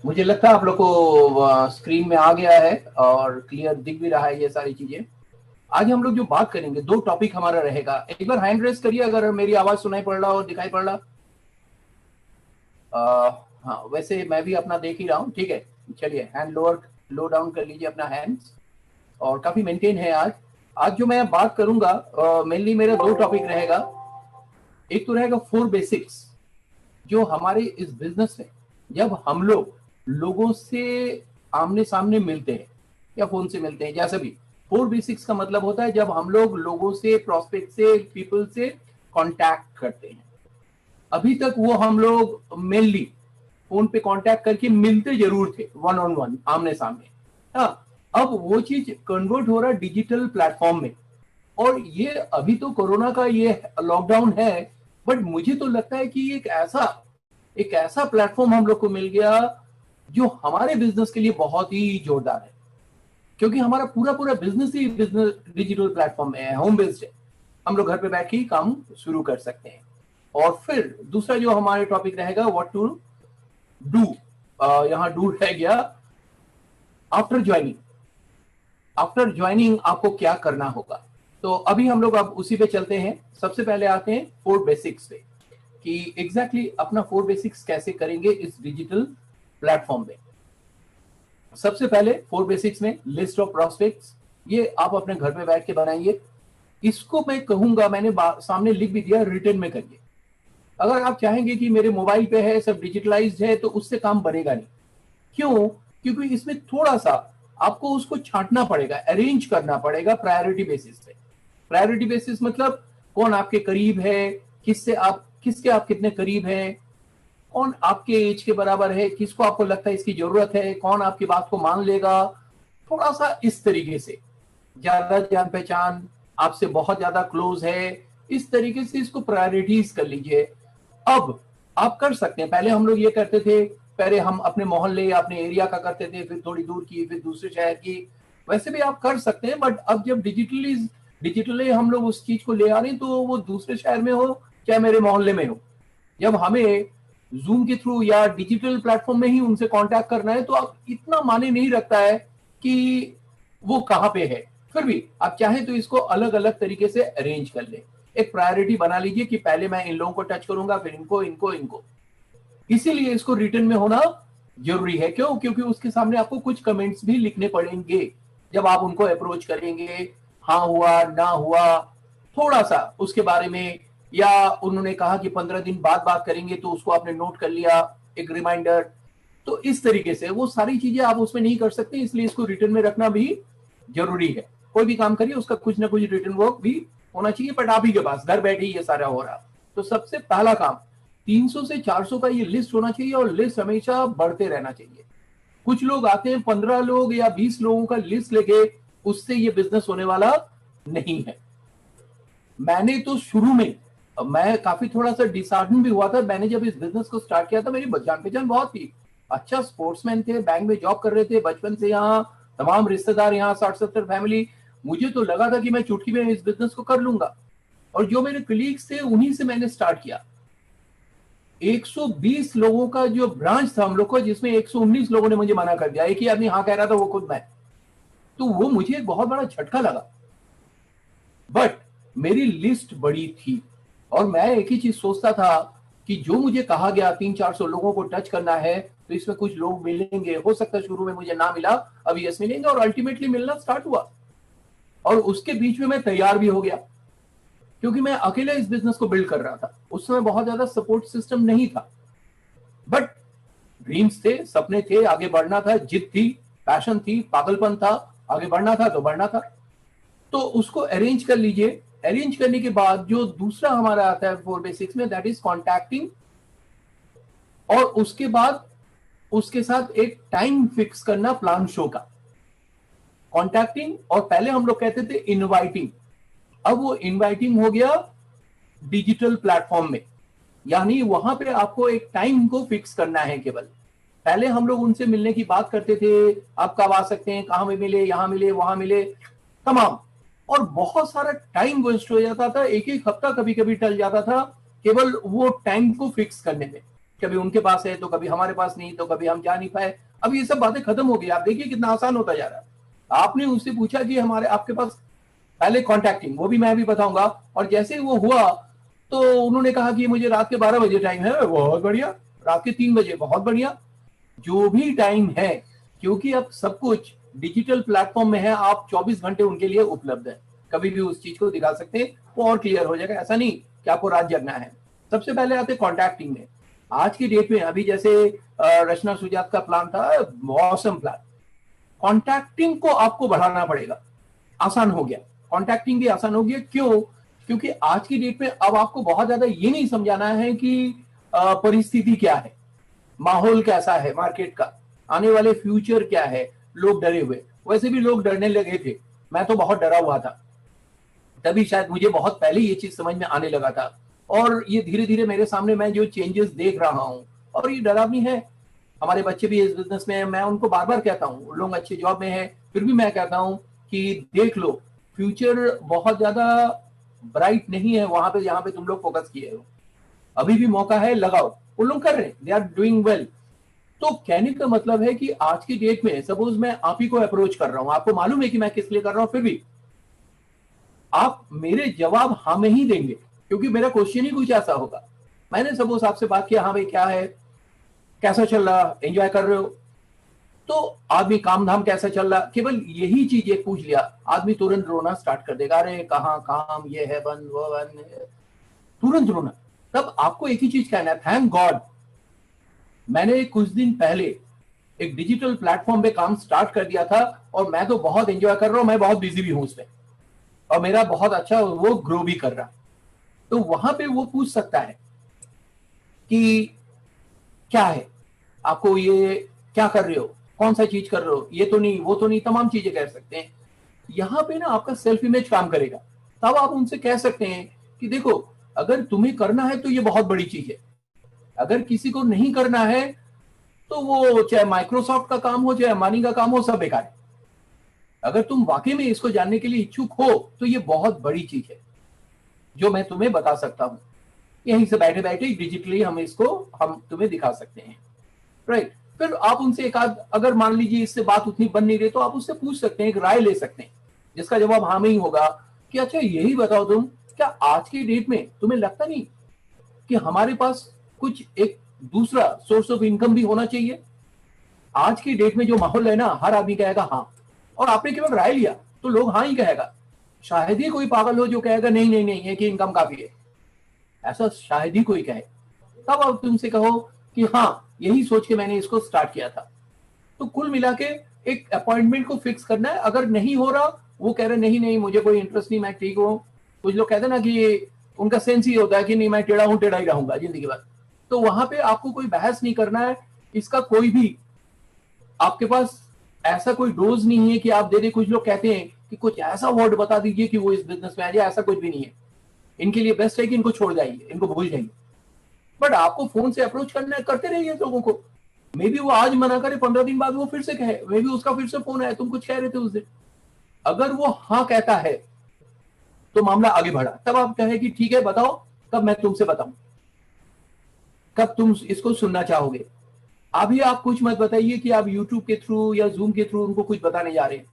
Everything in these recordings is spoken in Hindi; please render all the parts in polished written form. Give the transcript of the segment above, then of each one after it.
मुझे लगता है आप लोग को स्क्रीन में आ गया है और क्लियर दिख भी रहा है ये सारी चीजें। आज हम लोग जो बात करेंगे, दो टॉपिक हमारा रहेगा। एक बार हैंड रेस करिए अगर मेरी आवाज सुनाई पड़ रहा हो, दिखाई पड़ रहा। हाँ, वैसे मैं भी अपना देख ही रहा हूँ, ठीक है। चलिए, हैंड लोअर लो डाउन कर लीजिए अपना हैंड्स, और काफी मेंटेन है आज। आज जो मैं बात करूंगा, मेनली मेरा दो टॉपिक रहेगा। एक तो रहेगा 4 बेसिक्स, जो हमारे इस बिजनेस में जब हम लोग लोगों से आमने सामने मिलते हैं या फोन से मिलते हैं, जैसे भी 4 बेसिक्स का मतलब होता है जब हम लोग लोगों से, प्रोस्पेक्ट से, पीपल से कांटेक्ट करते हैं। अभी तक वो हम लोग मेनली फोन पे कांटेक्ट करके मिलते जरूर थे, वन ऑन वन, आमने सामने। हाँ, अब वो चीज कन्वर्ट हो रहा है डिजिटल प्लेटफॉर्म में। और ये अभी तो कोरोना का ये लॉकडाउन है, बट मुझे तो लगता है कि एक ऐसा प्लेटफॉर्म हम लोग को मिल गया जो हमारे बिजनेस के लिए बहुत ही जोरदार है। क्योंकि हमारा पूरा पूरा बिजनेस ही बिजनेस डिजिटल प्लेटफॉर्म में है, होम बेस्ड है। हम लोग घर पे बैठ के ही काम शुरू कर सकते हैं। और फिर दूसरा जो हमारे टॉपिक रहेगा, व्हाट टू डू। यहाँ डू रह गया, आफ्टर ज्वाइनिंग। आफ्टर ज्वाइनिंग आपको क्या करना होगा। तो अभी हम लोग अब उसी पे चलते हैं। सबसे पहले आते हैं 4 बेसिक्स पे, कि एग्जैक्टली अपना 4 बेसिक्स कैसे करेंगे इस डिजिटल प्लेटफॉर्म में। सबसे पहले 4 बेसिक्स में लिस्ट ऑफ प्रोस्पेक्ट्स, ये आप अपने घर पे बैठ के बनाइए। इसको मैं कहूंगा, मैंने सामने लिख भी दिया, रिटर्न में करिए। अगर आप चाहेंगे कि मेरे मोबाइल पे है, सब डिजिटलाइज्ड है, तो उससे काम बनेगा नहीं। क्यों? क्योंकि इसमें थोड़ा सा आपको उसको छांटना पड़ेगा, अरेंज करना पड़ेगा प्रायोरिटी बेसिस पे। प्रायोरिटी बेसिस मतलब कौन आपके करीब है, किसके आप कितने करीब हैं, कौन आपके एज के बराबर है, किसको आपको लगता है इसकी जरूरत है, कौन आपकी बात को मान लेगा। थोड़ा सा इस तरीके से, ज्यादा जान पहचान, आपसे बहुत ज्यादा क्लोज है, इस तरीके से इसको प्रायोरिटीज कर लीजिए। अब आप कर सकते हैं, पहले हम लोग ये करते थे, पहले हम अपने मोहल्ले या अपने एरिया का करते थे, फिर थोड़ी दूर की, फिर दूसरे शहर की। वैसे भी आप कर सकते हैं, बट अब जब डिजिटली हम लोग उस चीज को ले आ रहे हैं, तो वो दूसरे शहर में हो चाहे मेरे मोहल्ले में हो, जब हमें जूम के थ्रू या डिजिटल प्लेटफॉर्म में ही उनसे कांटेक्ट करना है, तो अब इतना माने नहीं रखता है कि वो कहाँ पे है। फिर भी आप चाहें तो इसको अलग अलग तरीके से अरेंज कर ले। एक प्रायोरिटी बना लीजिए कि पहले मैं इन लोगों को टच करूंगा, फिर इनको इनको इनको। इसीलिए इसको रिटर्न में होना जरूरी है। क्यों? क्योंकि उसके सामने आपको कुछ कमेंट्स भी लिखने पड़ेंगे जब आप उनको अप्रोच करेंगे। हाँ हुआ, ना हुआ, थोड़ा सा उसके बारे में, या उन्होंने कहा कि 15 दिन बाद बात करेंगे, तो उसको आपने नोट कर लिया, एक रिमाइंडर। तो इस तरीके से वो सारी चीजें आप उसमें नहीं कर सकते, इसलिए इसको रिटर्न में रखना भी जरूरी है। कोई भी काम करिए उसका कुछ ना कुछ रिटर्न वर्क भी होना चाहिए, बट आप ही के पास घर बैठे ही ये सारा हो रहा। तो सबसे पहला काम, 300 से 400 का ये लिस्ट होना चाहिए, और लिस्ट हमेशा बढ़ते रहना चाहिए। कुछ लोग आते हैं 15 लोग या 20 लोगों का लिस्ट लेके, उससे ये बिजनेस होने वाला नहीं है। मैंने तो शुरू में, मैं काफी थोड़ा सा डिसहार्टन भी हुआ था। मैंने जब इस बिजनेस को स्टार्ट किया था, मेरी जान पहचान बहुत थी, अच्छा स्पोर्ट्समैन थे, बैंक में जॉब कर रहे थे, बचपन से यहाँ तमाम रिश्तेदार, यहाँ 60-70 फैमिली। मुझे तो लगा था कि मैं चुटकी में इस बिजनेस को कर लूंगा। और जो मेरे कलीग्स थे, उन्हीं से मैंने स्टार्ट किया। 120 लोगों का जो ब्रांच था हम लोग को, जिसमें 119 लोगों ने मुझे मना कर दिया। एक ही आदमी हाँ कह रहा था, वो खुद मैं। तो वो मुझे एक बहुत बड़ा झटका लगा। बट मेरी लिस्ट बड़ी थी, और मैं एक ही चीज सोचता था कि जो मुझे कहा गया 300-400 लोगों को टच करना है, तो इसमें कुछ लोग मिलेंगे। हो सकता है शुरू में मुझे ना मिला, अब यस मिलेंगे, और अल्टीमेटली मिलना स्टार्ट हुआ। और उसके बीच में मैं तैयार भी हो गया, क्योंकि मैं अकेले इस बिजनेस को बिल्ड कर रहा था। उस समय बहुत ज्यादा सपोर्ट सिस्टम नहीं था, बट ड्रीम्स थे, सपने थे, आगे बढ़ना था, जिद थी, पैशन थी, पागलपन था, आगे बढ़ना था तो बढ़ना था। तो उसको अरेंज कर लीजिए। अरेंज करने के बाद जो दूसरा हमारा आता है 4 बेसिक्स में, दैट इज कॉन्टैक्टिंग। और उसके बाद उसके साथ एक टाइम फिक्स करना प्लान शो का। कॉन्टैक्टिंग, और पहले हम लोग कहते थे इनवाइटिंग, अब वो इनवाइटिंग हो गया डिजिटल प्लेटफॉर्म में। यानी वहां पे आपको एक टाइम को फिक्स करना है केवल। पहले हम लोग उनसे मिलने की बात करते थे, आप कब आ सकते हैं, कहां में मिले, यहां मिले, वहां मिले, तमाम। और बहुत सारा टाइम वेस्ट हो जाता था, एक एक हफ्ता कभी कभी टल जाता था केवल वो टाइम को फिक्स करने में। कभी उनके पास है तो कभी हमारे पास नहीं, तो कभी हम जा नहीं पाए। अब ये सब बातें खत्म हो गई। आप देखिए कितना आसान होता जा रहा है। आपने उससे पूछा कि हमारे आपके पास पहले कॉन्टैक्टिंग, वो भी मैं भी बताऊंगा। और जैसे ही वो हुआ तो उन्होंने कहा कि मुझे रात के 12 बजे टाइम है। बहुत बढ़िया, रात के 3 बजे, बहुत बढ़िया, जो भी टाइम है, क्योंकि अब सब कुछ डिजिटल प्लेटफॉर्म में है, आप 24 घंटे उनके लिए उपलब्ध है, कभी भी उस चीज को दिखा सकते हैं, वो और क्लियर हो जाएगा। ऐसा नहीं कि आपको रात जगना है। सबसे पहले आते कॉन्टैक्टिंग में। आज की डेट में अभी जैसे रचना सुजात का प्लान था, मौसम प्लान, कॉन्टैक्टिंग को आपको बढ़ाना पड़ेगा। आसान हो गया, कॉन्टैक्टिंग भी आसान हो गया। क्यों? क्योंकि आज की डेट में अब आपको बहुत ज्यादा ये नहीं समझाना है कि परिस्थिति क्या है, माहौल कैसा है मार्केट का, आने वाले फ्यूचर क्या है। लोग डरे हुए, वैसे भी लोग डरने लगे थे, मैं तो बहुत डरा हुआ था, तभी शायद मुझे बहुत पहले ये चीज समझ में आने लगा था। और ये धीरे धीरे मेरे सामने मैं जो चेंजेस देख रहा हूँ, और ये डरावनी है। हमारे बच्चे भी इस बिजनेस में हैं, मैं उनको बार बार कहता हूँ, लोग अच्छे जॉब में हैं, फिर भी मैं कहता हूँ कि देख लो, फ्यूचर बहुत ज्यादा ब्राइट नहीं है वहां पे जहां पे तुम लोग फोकस किए हो। अभी भी मौका है, लगाओ। वो लोग कर रहे हैं, दे आर डूइंग वेल। तो कहने का मतलब है कि आज की डेट में सपोज मैं आप ही को अप्रोच कर रहा हूं, आपको मालूम है कि मैं किस लिए कर रहा हूं, फिर भी आप मेरे जवाब हाँ में ही देंगे, क्योंकि मेरा क्वेश्चन ही कुछ ऐसा होगा। मैंने सपोज आपसे बात किया, हाँ भाई क्या है, कैसा चल रहा, एंजॉय कर रहे हो, तो आदमी काम धाम कैसा चल रहा, केवल यही चीज एक पूछ लिया, आदमी तुरंत रोना स्टार्ट कर देगा, अरे कहाँ काम, ये है बंद, वो बंद है, तुरंत रोना। तब आपको एक ही चीज कहना है, थैंक गॉड मैंने कुछ दिन पहले एक डिजिटल प्लेटफॉर्म पे काम स्टार्ट कर दिया था, और मैं तो बहुत एंजॉय कर रहा हूं, मैं बहुत बिजी भी हूं उसमें, और मेरा बहुत अच्छा वो ग्रो भी कर रहा। तो वहां पे वो पूछ सकता है कि क्या है, आपको ये क्या कर रहे हो, कौन सा चीज कर रहे हो, ये तो नहीं, वो तो नहीं, तमाम चीजें कह सकते हैं। यहाँ पे ना आपका सेल्फ इमेज काम करेगा। तब आप उनसे कह सकते हैं कि देखो, अगर तुम्हें करना है तो ये बहुत बड़ी चीज है, अगर किसी को नहीं करना है तो वो चाहे माइक्रोसॉफ्ट का काम हो, चाहे अंबानी का काम हो, सब बेकार है। अगर तुम वाकई में इसको जानने के लिए इच्छुक हो तो ये बहुत बड़ी चीज है जो मैं तुम्हें बता सकता हूं। यहीं से बैठे बैठे डिजिटली हम तुम्हें दिखा सकते हैं, राइट। फिर आप उनसे एक आध, अगर मान लीजिए इससे बात उतनी बन नहीं रही, तो आप उससे पूछ सकते हैं, एक राय ले सकते हैं, जिसका जवाब हाँ में ही होगा कि अच्छा यही बताओ तुम, क्या आज की डेट में तुम्हें लगता नहीं कि हमारे पास कुछ एक दूसरा सोर्स ऑफ इनकम भी होना चाहिए? आज की डेट में जो माहौल है ना, हर आदमी कहेगा हाँ, और आपने केवल राय लिया तो लोग हाँ ही कहेगा। शायद ही कोई पागल हो जो कहेगा नहीं नहीं नहीं, है कि इनकम काफी है, ऐसा शायद ही कोई कहे। तब आप तुमसे कहो कि हाँ, यही सोच के मैंने इसको स्टार्ट किया था। तो कुल मिला के एक अपॉइंटमेंट को फिक्स करना है। अगर नहीं हो रहा, वो कह रहे नहीं नहीं मुझे कोई इंटरेस्ट नहीं, मैं ठीक हूँ, कुछ लोग कहते हैं ना कि उनका सेंस ही होता है कि नहीं मैं टेढ़ा हूं, टेढ़ा ही रहूंगा जिंदगी भर, तो वहां पे आपको कोई बहस नहीं करना है। इसका कोई भी आपके पास ऐसा कोई डोज नहीं है कि आप दे दे। कुछ लोग कहते हैं कि कुछ ऐसा वर्ड बता दीजिए कि वो इस बिजनेस में आ जाए, ऐसा कुछ भी नहीं है। इनके लिए बेस्ट है कि इनको छोड़ जाइए, इनको भूल जाइए। बट आपको फोन से अप्रोच करना है, करते रहिए लोगों को। मे बी वो आज मना करे, 15 दिन बाद वो फिर से कहे, मे बी उसका फिर से फोन आया, तुम कुछ कह रहे थे उस दिन। अगर वो हाँ कहता है तो मामला आगे बढ़ा। तब आप कहे कि ठीक है बताओ, कब मैं तुमसे बताऊं, कब तुम इसको सुनना चाहोगे। अभी आप कुछ मत बताइए कि आप यूट्यूब के थ्रू या जूम के थ्रू उनको कुछ बताने जा रहे हैं।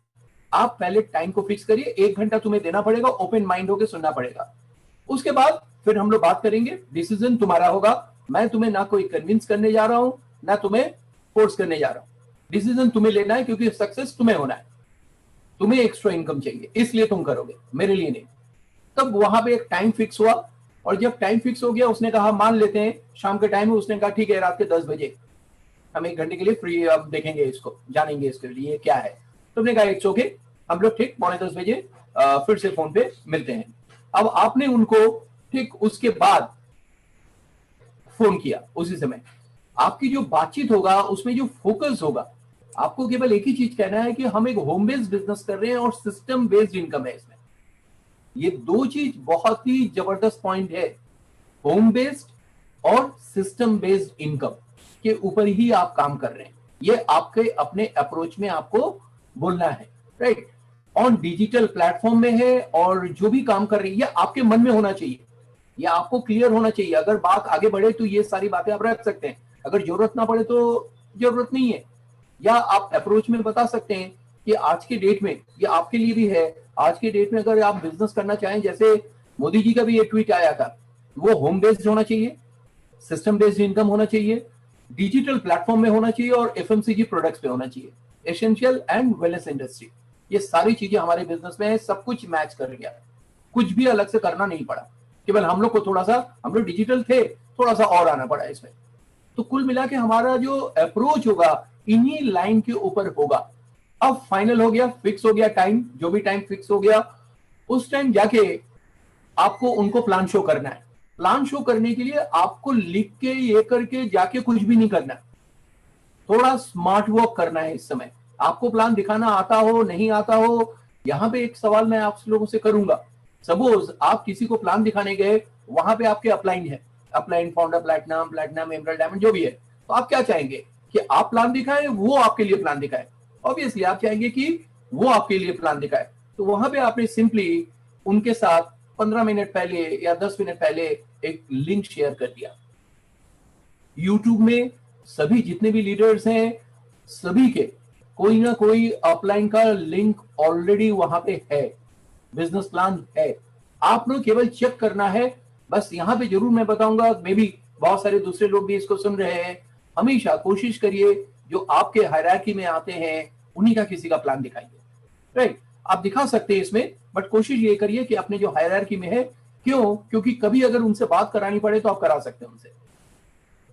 आप पहले टाइम को फिक्स करिए, 1 घंटा तुम्हें देना पड़ेगा, ओपन माइंड होकर सुनना पड़ेगा। उसके बाद फिर हम लोग बात करेंगे, डिसीजन तुम्हारा होगा। मैं तुम्हें ना कोई कन्विंस करने जा रहा हूं, ना तुम्हें फोर्स करने जा रहा हूं। डिसीजन तुम्हें लेना है, क्योंकि सक्सेस तुम्हें होना है। तुम्हें एक्स्ट्रा इनकम चाहिए, इसलिए तुम करोगे, मेरे लिए नहीं। तब वहां पे एक टाइम फिक्स हुआ, और जब टाइम फिक्स हो गया, उसने कहा मान लेते हैं शाम के टाइम में, उसने कहा ठीक है रात के 10 बजे हम 1 घंटे के लिए फ्री, अब देखेंगे इसको, जानेंगे इसके लिए क्या है। तुमने कहा इट्स ओके, हम लोग ठीक 9:45 बजे फिर से फोन पे मिलते हैं। अब आपने उनको ठीक उसके बाद फोन किया, उसी समय आपकी जो बातचीत होगा उसमें जो फोकस होगा, आपको केवल एक ही चीज कहना है कि हम एक होम बेस्ड बिजनेस कर रहे हैं और सिस्टम बेस्ड इनकम है इसमें। ये दो चीज बहुत ही जबरदस्त पॉइंट है, होम बेस्ड और सिस्टम बेस्ड इनकम के ऊपर ही आप काम कर रहे हैं। ये आपके अपने अप्रोच में आपको बोलना है, राइट। ऑन डिजिटल प्लेटफॉर्म में है, और जो भी काम कर रही है ये आपके मन में होना चाहिए। ये आपको क्लियर होना चाहिए। अगर बात आगे बढ़े तो ये सारी बातें आप रख सकते हैं, अगर जरूरत ना पड़े तो जरूरत नहीं है। या आप अप्रोच में बता सकते हैं कि आज के डेट में, ये आपके लिए भी है, आज के डेट में अगर आप बिजनेस करना चाहें, जैसे मोदी जी का भी एक ट्वीट आया था, वो होम बेस्ड होना चाहिए, सिस्टम बेस्ड इनकम होना चाहिए, डिजिटल प्लेटफॉर्म में होना चाहिए और एफएमसीजी प्रोडक्ट्स पे होना चाहिए, एसेंशियल एंड वेलनेस इंडस्ट्री। ये सारी चीजें हमारे बिजनेस में है, सब कुछ मैच कर गया, कुछ भी अलग से करना नहीं पड़ा, केवल हम लोग को थोड़ा सा, हम लोग डिजिटल थे, थोड़ा सा और आना पड़ा इसमें। तो कुल मिला के हमारा जो अप्रोच होगा इन्हीं लाइन के ऊपर होगा। अब फाइनल हो गया, फिक्स हो गया टाइम, जो भी टाइम फिक्स हो गया उस टाइम जाके आपको उनको प्लान शो करना है। प्लान शो करने के लिए आपको लिख के ये करके जाके कुछ भी नहीं करना, थोड़ा स्मार्ट वर्क करना है। इस समय आपको प्लान दिखाना आता हो नहीं आता हो, यहाँ पे एक सवाल मैं आप लोगों से करूंगा। सपोज आप किसी को प्लान दिखाने गए, वहां पे आपके अपलाइन है, upline founder platinum, platinum emerald diamond जो भी है, तो आप क्या चाहेंगे कि आप प्लान दिखाएं, वो आपके लिए प्लान दिखाए? ऑब्वियसली आप चाहेंगे कि वो आपके लिए प्लान दिखाए। तो वहां पे आपने सिंपली उनके साथ 15 मिनट पहले या 10 मिनट पहले एक लिंक शेयर कर दिया। यूट्यूब में सभी जितने भी लीडर्स हैं, सभी के कोई ना कोई अपलाइन का लिंक ऑलरेडी वहां पे है, बिजनेस प्लान है, आप लोग केवल चेक करना है। बस यहाँ पे जरूर मैं बताऊंगा, मे भी बहुत सारे दूसरे लोग भी इसको सुन रहे हैं, हमेशा कोशिश करिए जो आपके हायरार्की में आते हैं उन्हीं का किसी का प्लान दिखाइए। राइट, आप दिखा सकते हैं इसमें, बट कोशिश ये करिए कि अपने जो हायरार्की में है, क्यों? क्योंकि कभी अगर उनसे बात करानी पड़े तो आप करा सकते हैं उनसे।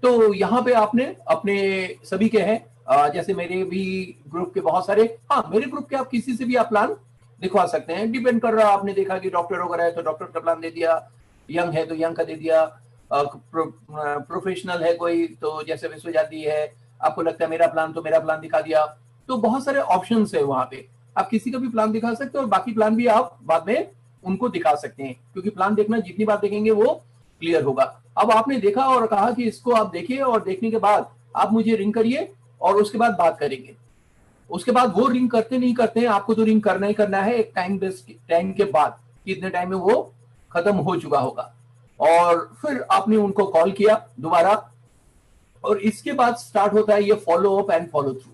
तो यहाँ पे आपने अपने सभी के हैं, जैसे मेरे भी ग्रुप के बहुत सारे, हाँ मेरे ग्रुप के आप किसी से भी आप प्लान दिखवा सकते हैं, डिपेंड कर रहा है। आपने देखा कि डॉक्टर वगैरह है तो डॉक्टर का प्लान दे दिया, यंग है तो यंग का दे दिया, प्रोफेशनल है कोई तो जैसे विश्वजाति है, आपको लगता है मेरा प्लान, तो मेरा प्लान दिखा दिया। तो बहुत सारे ऑप्शंस है वहां पे, आप किसी का भी प्लान दिखा सकते हो और बाकी प्लान भी आप बाद में उनको दिखा सकते हैं, क्योंकि प्लान देखना जितनी बार देखेंगे वो क्लियर होगा। अब आपने देखा और कहा कि इसको आप देखिए, और देखने के बाद आप मुझे रिंग करिए और उसके बाद बात करेंगे। उसके बाद वो रिंग करते नहीं करते हैं, आपको तो रिंग करना ही करना है एक टाइम के बाद, कितने टाइम में वो खत्म हो चुका होगा। और फिर आपने उनको कॉल किया दोबारा, और इसके बाद स्टार्ट होता है ये follow up and follow through.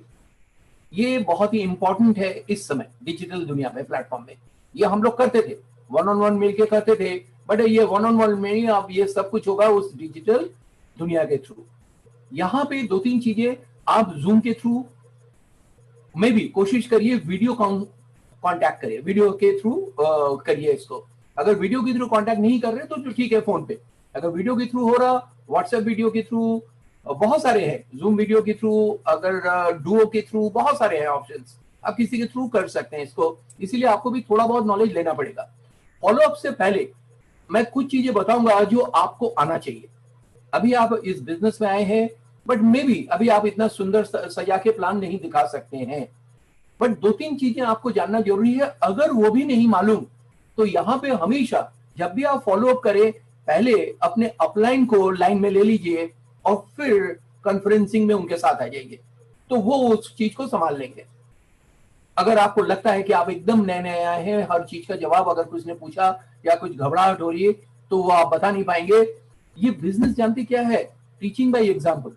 ये बहुत ही इंपॉर्टेंट है इस समय डिजिटल दुनिया में, प्लेटफॉर्म में। ये हम लोग करते थे, वन ऑन वन मिलके करते थे, बट ये वन ऑन वन में ही अब ये सब कुछ होगा उस डिजिटल दुनिया के थ्रू। यहाँ पे दो तीन चीजें आप जूम के थ्रू में भी कोशिश करिए, वीडियो कांटेक्ट करिए, वीडियो के थ्रू करिए इसको। अगर वीडियो के थ्रू कांटेक्ट नहीं कर रहे तो ठीक है फोन पे, अगर वीडियो के थ्रू हो रहा, व्हाट्सएप वीडियो के थ्रू बहुत सारे हैं, जूम वीडियो के थ्रू, अगर डुओ के थ्रू, बहुत सारे हैं ऑप्शंस, आप किसी के थ्रू कर सकते हैं इसको। इसीलिए आपको भी थोड़ा बहुत नॉलेज लेना पड़ेगा। फॉलो अप से पहले मैं कुछ चीजें बताऊंगा जो आपको आना चाहिए। अभी आप इस बिजनेस में आए हैं, बट मे बी अभी आप इतना सुंदर सजा के प्लान नहीं दिखा सकते हैं, बट दो तीन चीजें आपको जानना जरूरी है। अगर वो भी नहीं मालूम तो यहाँ पे हमेशा जब भी आप फॉलो अप करें, पहले अपने अपलाइन को लाइन में ले लीजिए और फिर कॉन्फ्रेंसिंग में उनके साथ आ जाइए, तो वो उस चीज को संभाल लेंगे। अगर आपको लगता है कि आप एकदम नए नए आए हैं, हर चीज का जवाब अगर कुछ ने पूछा या कुछ घबराहट हो रही है तो वो आप बता नहीं पाएंगे। ये बिजनेस जानते क्या है? Teaching by example.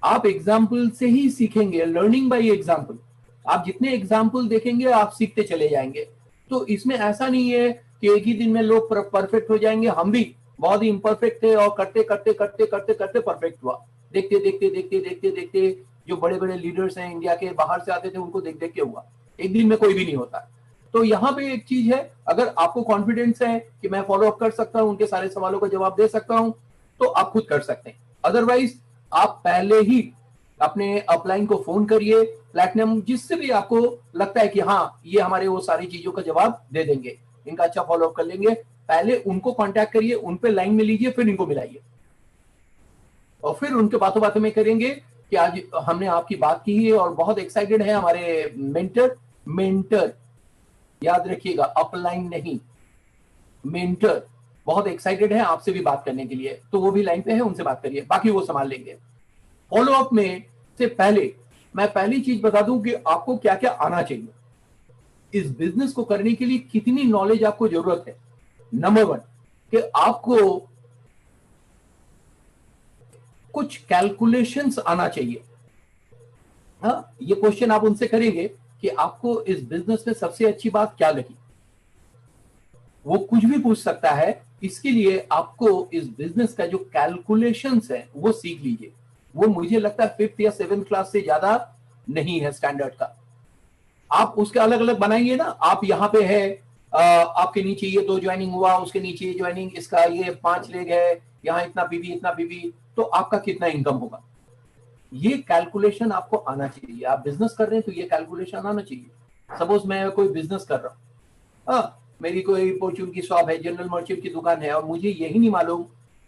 आप एग्जाम्पल से ही सीखेंगे, लर्निंग बाय एग्जाम्पल। आप जितने एग्जाम्पल देखेंगे आप सीखते चले जाएंगे। तो इसमें ऐसा नहीं है कि एक ही दिन में लोग परफेक्ट हो जाएंगे। हम भी बहुत ही इम्परफेक्ट थे और करते करते करते करते करते परफेक्ट हुआ। देखते देखते देखते देखते देखते जो बड़े बड़े लीडर्स हैं इंडिया के, बाहर से आते थे, उनको देख देख के हुआ। एक दिन में कोई भी नहीं होता। तो यहाँ पे एक चीज है, अगर आपको कॉन्फिडेंस है कि मैं फॉलो अप कर सकता हूँ, उनके सारे सवालों का जवाब दे सकता हूँ, तो आप खुद कर सकते हैं। अदरवाइज आप पहले ही अपने अपलाइन को फोन करिए, प्लैटिनम, जिससे भी आपको लगता है कि हाँ ये हमारे वो सारी चीजों का जवाब दे देंगे, इनका अच्छा फॉलो अप कर लेंगे, पहले उनको कांटेक्ट करिए, उन पे लाइन में लीजिए, फिर इनको मिलाइए, और फिर उनके बातों बातों में करेंगे कि आज हमने आपकी बात की है और बहुत एक्साइटेड है हमारे मेंटर याद रखिएगा, अपलाइन नहीं, मेंटर बहुत एक्साइटेड है आपसे भी बात करने के लिए, तो वो भी लाइन पे है, उनसे बात करिए, बाकी वो संभाल लेंगे। फॉलो अप में से पहले मैं पहली चीज बता दूं कि आपको क्या क्या आना चाहिए, इस बिजनेस को करने के लिए कितनी नॉलेज आपको जरूरत है। नंबर 1, कि आपको कुछ कैलकुलेशंस आना चाहिए। हाँ, ये क्वेश्चन आप उनसे करेंगे कि आपको इस बिजनेस में सबसे अच्छी बात क्या लगी। वो कुछ भी पूछ सकता है, इसके लिए आपको इस बिजनेस का जो कैलकुलेशंस है वो सीख लीजिए। वो मुझे लगता है 5th या 7th क्लास से ज्यादा नहीं है स्टैंडर्ड का। आप उसके अलग अलग बनाएंगे ना, आप यहाँ पे है, आपके नीचे ये 2 ज्वाइनिंग हुआ, उसके नीचे ये ज्वाइनिंग, इसका ये 5 लेग है, यहाँ इतना पीवी इतना पीवी, तो आपका कितना इनकम होगा, ये कैलकुलेशन आपको आना चाहिए। आप बिजनेस कर रहे हैं तो ये कैलकुलेशन आना चाहिए। सपोज मैं कोई बिजनेस कर रहा हूँ, हाँ, मेरी कोई फॉर्च्यून की शॉप है, जनरल मर्चेंट की दुकान है, और मुझे यही नहीं मालूम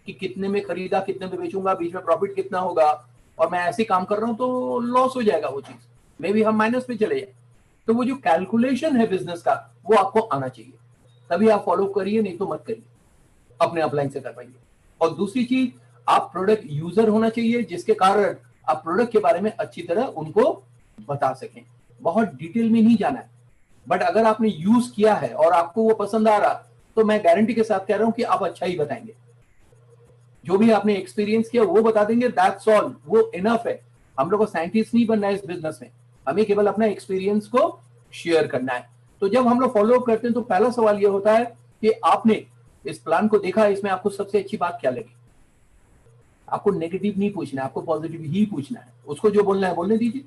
कि कितने में खरीदा कितने में बेचूंगा, बीच में प्रॉफिट कितना होगा, और मैं ऐसे काम कर रहा हूँ तो लॉस हो जाएगा, वो चीज मे भी हम माइनस पे चले जाए। तो वो जो कैलकुलेशन है बिजनेस का वो आपको आना चाहिए, तभी आप फॉलो करिए, नहीं तो मत करिए, अपने अपलाइन से करवाइए। और दूसरी चीज, आप प्रोडक्ट यूजर होना चाहिए, जिसके कारण आप प्रोडक्ट के बारे में अच्छी तरह उनको बता सकें। बहुत डिटेल में नहीं जाना है, बट अगर आपने यूज किया है और आपको वो पसंद आ रहा, तो मैं गारंटी के साथ कह रहा हूं कि आप अच्छा ही बताएंगे। जो भी आपने एक्सपीरियंस किया वो बता देंगे, दैट्स ऑल, वो इनफ है। हम लोग को साइंटिस्ट नहीं बनना है इस बिजनेस में, हमें केवल अपना एक्सपीरियंस को शेयर करना है। तो जब हम लोग फॉलो अप करते हैं तो पहला सवाल ये होता है कि आपने इस प्लान को देखा, इसमें आपको सबसे अच्छी बात क्या लगी। आपको नेगेटिव नहीं पूछना है, आपको पॉजिटिव ही पूछना है। उसको जो बोलना है बोलने दीजिए,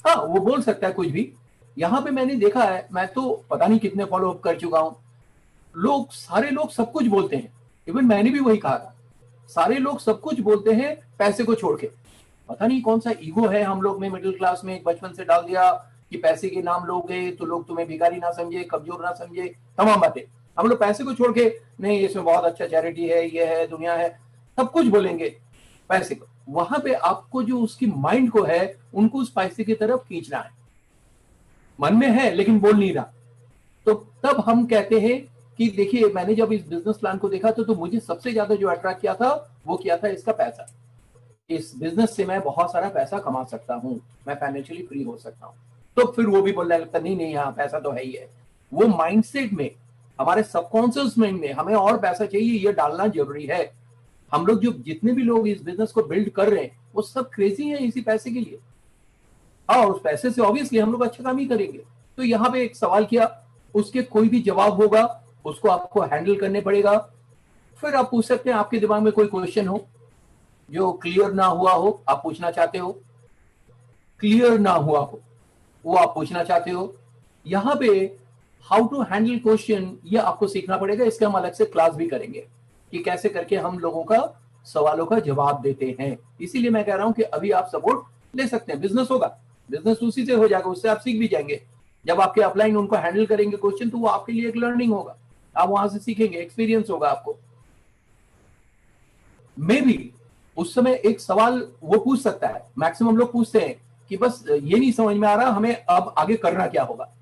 हाँ वो बोल सकता है कुछ भी। यहाँ पे मैंने देखा है, मैं तो पता नहीं कितने फॉलो अप कर चुका हूं, लोग सारे लोग सब कुछ बोलते हैं। इवन मैंने भी वही कहा था, सारे लोग सब कुछ बोलते हैं पैसे को छोड़ के। पता नहीं कौन सा ईगो है हम लोग में, मिडिल क्लास में बचपन से डाल दिया कि पैसे के नाम लोगे तो लोग तुम्हें भिखारी ना समझे, कमजोर ना समझे, तमाम बातें। हम लोग पैसे को छोड़ के, नहीं इसमें बहुत अच्छा चैरिटी है, ये है, दुनिया है, सब कुछ बोलेंगे पैसे को। वहां पे आपको जो उसकी माइंड को है, उनको उस पैसे की तरफ खींचना है। मन में है लेकिन बोल नहीं रहा, तो तब हम कहते हैं कि देखिए, मैंने जब इस बिजनेस प्लान को देखा तो मुझे सबसे ज्यादा जो अट्रैक्ट किया था वो किया था इसका पैसा। इस बिजनेस से मैं बहुत सारा पैसा कमा सकता हूँ, मैं फाइनेंशियली फ्री हो सकता हूँ। तो फिर वो भी बोलने लगता, नहीं नहीं, हाँ पैसा तो है ही है। वो माइंडसेट में, हमारे सबकॉन्शियस माइंड में हमें और पैसा चाहिए, ये डालना जरूरी है। हम लोग जो जितने भी लोग इस बिजनेस को बिल्ड कर रहे हैं वो सब क्रेजी हैं इसी पैसे के लिए। हाँ, उस पैसे से ऑब्वियसली हम लोग अच्छा काम ही करेंगे। तो यहाँ पे एक सवाल किया, उसके कोई भी जवाब होगा उसको आपको हैंडल करने पड़ेगा। फिर आप पूछ सकते हैं, आपके दिमाग में कोई क्वेश्चन हो जो क्लियर ना हुआ हो, आप पूछना चाहते हो, क्लियर ना हुआ हो वो आप पूछना चाहते हो। यहाँ पे हाउ टू हैंडल क्वेश्चन ये आपको सीखना पड़ेगा। इसके हम अलग से क्लास भी करेंगे कि कैसे करके हम लोगों का सवालों का जवाब देते हैं। इसीलिए मैं कह रहा हूं कि अभी आप सपोर्ट ले सकते हैं, बिजनेस होगा, बिजनेस उसी से हो जाएगा, उससे आप सीख भी जाएंगे। जब आपके अपलाइन उनको हैंडल करेंगे क्वेश्चन, तो वो आपके लिए एक लर्निंग होगा, आप वहां से सीखेंगे, एक्सपीरियंस होगा आपको। मे भी उस समय एक सवाल वो पूछ सकता है, मैक्सिमम लोग पूछते हैं कि बस ये नहीं समझ में आ रहा हमें अब आगे करना क्या होगा,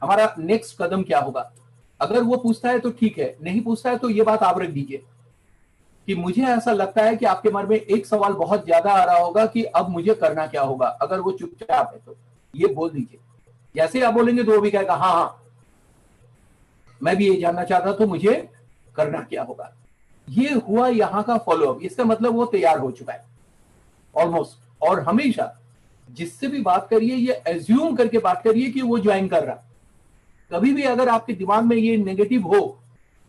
हमारा नेक्स्ट कदम क्या होगा। अगर वो पूछता है तो ठीक है, नहीं पूछता है तो ये बात आप रख दीजिए कि मुझे ऐसा लगता है कि आपके मन में एक सवाल बहुत ज्यादा आ रहा होगा कि अब मुझे करना क्या होगा। अगर वो चुपचाप है तो ये बोल दीजिए। जैसे आप बोलेंगे तो वो भी कहेगा हाँ हाँ मैं भी ये जानना चाहता, तो मुझे करना क्या होगा। ये हुआ यहाँ का फॉलोअप, इसका मतलब वो तैयार हो चुका है ऑलमोस्ट। और हमेशा जिससे भी बात करिए ये एज्यूम करके बात करिए कि वो ज्वाइन कर रहा। कभी भी अगर आपके दिमाग में ये नेगेटिव हो